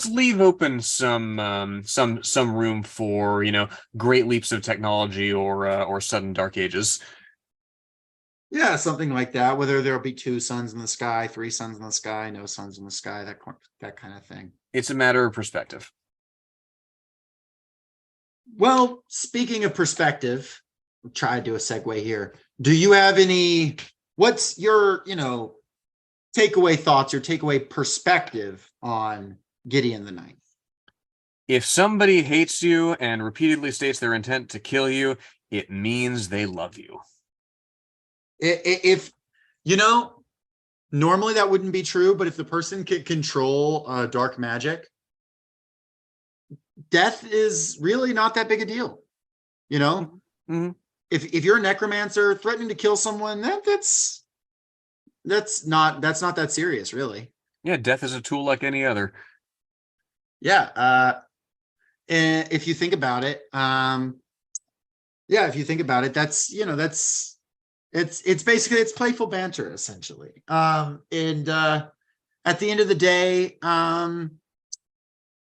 leave open some room for, you know, great leaps of technology or sudden dark ages. Yeah, something like that. Whether there'll be 2 suns in the sky, 3 suns in the sky, no suns in the sky, that kind of thing. It's a matter of perspective. Well, speaking of perspective, I'll try to do a segue here. Do you have what's your, you know, takeaway thoughts or takeaway perspective on Gideon the Ninth? If somebody hates you and repeatedly states their intent to kill you, it means they love you. If, you know, normally that wouldn't be true, but if the person could control dark magic, death is really not that big a deal. You know, mm-hmm. If you're a necromancer threatening to kill someone, that's not that serious, really. Yeah, death is a tool like any other. Yeah. And if you think about it, that's, you know, it's basically, it's playful banter essentially. And at the end of the day, so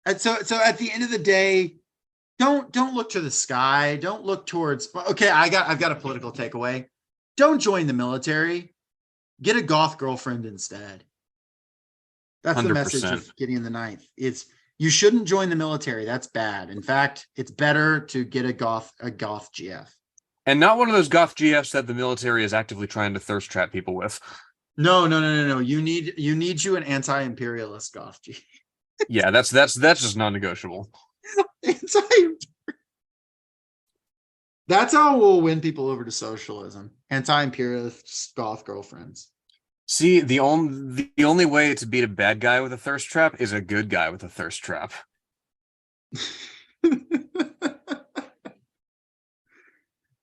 at the end of the day, don't look to the sky. Don't look towards, okay, I've got a political takeaway. Don't join the military. Get a goth girlfriend instead. That's 100%. The message of Gideon the Ninth. You shouldn't join the military. That's bad. In fact, it's better to get a goth GF. And not one of those goth GFs that the military is actively trying to thirst trap people with. No. You need an anti-imperialist goth GF. Yeah, that's just non-negotiable. That's how we'll win people over to socialism. Anti-imperialist goth girlfriends. See, the only way to beat a bad guy with a thirst trap is a good guy with a thirst trap.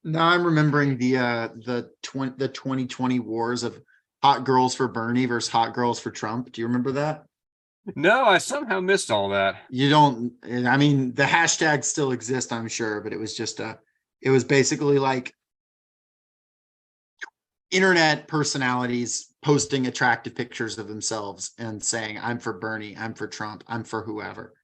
Now I'm remembering the 2020 wars of hot girls for Bernie versus hot girls for Trump. Do you remember that? No, I somehow missed all that. You don't. I mean, the hashtags still exist, I'm sure, but it was just it was basically like internet personalities posting attractive pictures of themselves and saying, I'm for Bernie, I'm for Trump, I'm for whoever.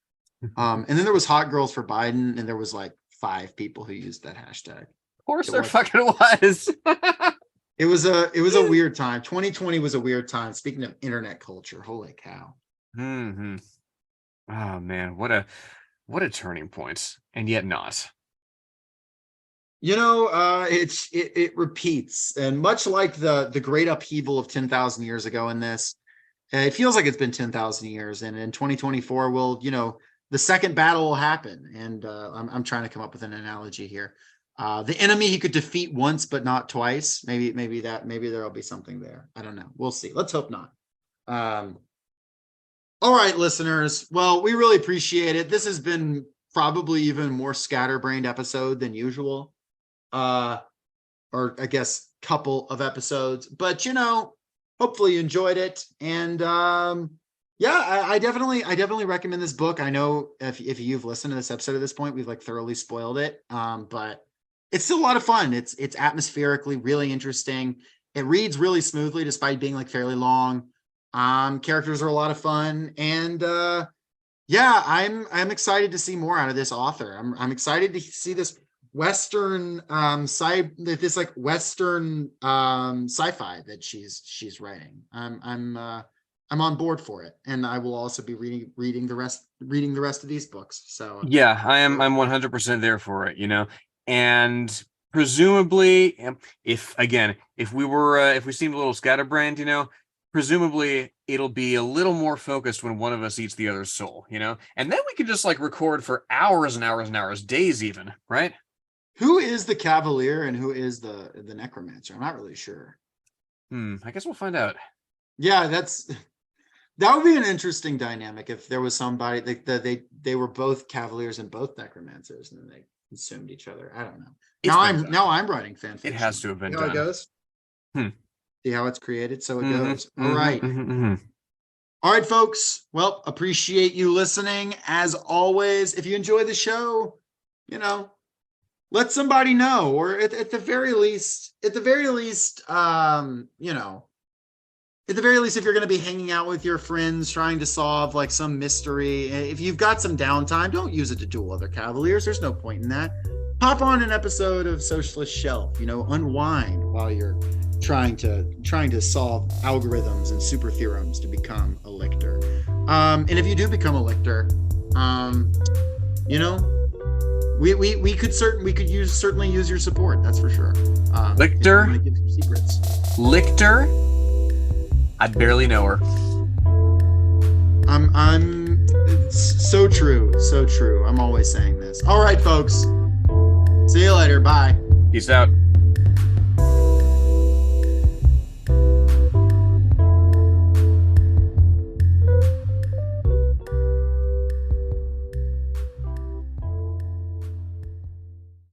And then there was hot girls for Biden, and there was like 5 people who used that hashtag. Of course there fucking was. It was a weird time. 2020 was a weird time. Speaking of internet culture, holy cow. Mm-hmm. Oh man, what a turning point, and yet not. You know, it repeats, and much like the great upheaval of 10,000 years ago in this, it feels like it's been 10,000 years, and in 2024 will, the second battle will happen. And I'm trying to come up with an analogy here. The enemy he could defeat once but not twice. Maybe there'll be something there. I don't know. We'll see. Let's hope not. All right, listeners. Well, we really appreciate it. This has been probably even more scatterbrained episode than usual. Or I guess couple of episodes, but hopefully you enjoyed it. And yeah, I definitely recommend this book. I know if you've listened to this episode at this point, we've like thoroughly spoiled it. But it's still a lot of fun. It's atmospherically really interesting. It reads really smoothly despite being like fairly long. Characters are a lot of fun, and yeah, I'm excited to see more out of this author. I'm excited to see this Western this like Western sci-fi that she's writing. I'm on board for it, and I will also be reading the rest of these books. So yeah, I'm 100% there for it, and presumably, if we seemed a little scatterbrained, presumably it'll be a little more focused when one of us eats the other's soul, and then we can just like record for hours and hours and hours, days even, right? Who is the Cavalier and who is the Necromancer? I'm not really sure. I guess we'll find out. Yeah, that would be an interesting dynamic if there was somebody that they were both Cavaliers and both Necromancers, and then they consumed each other. I don't know. Now I'm writing fan fiction. It has to have been See done. how it goes. See how it's created, so it goes. All right. All right, folks. Well, appreciate you listening. As always, if you enjoy the show, let somebody know, or at the very least, if you're going to be hanging out with your friends trying to solve like some mystery, if you've got some downtime, don't use it to duel other Cavaliers. There's no point in that. Pop on an episode of Socialist Shelf, unwind while you're trying to solve algorithms and super theorems to become a lictor. And if you do become a lictor, we could certainly use your support. That's for sure. Lictor, give some secrets. Lictor. I barely know her. It's so true. I'm always saying this. All right, folks. See you later. Bye. Peace out.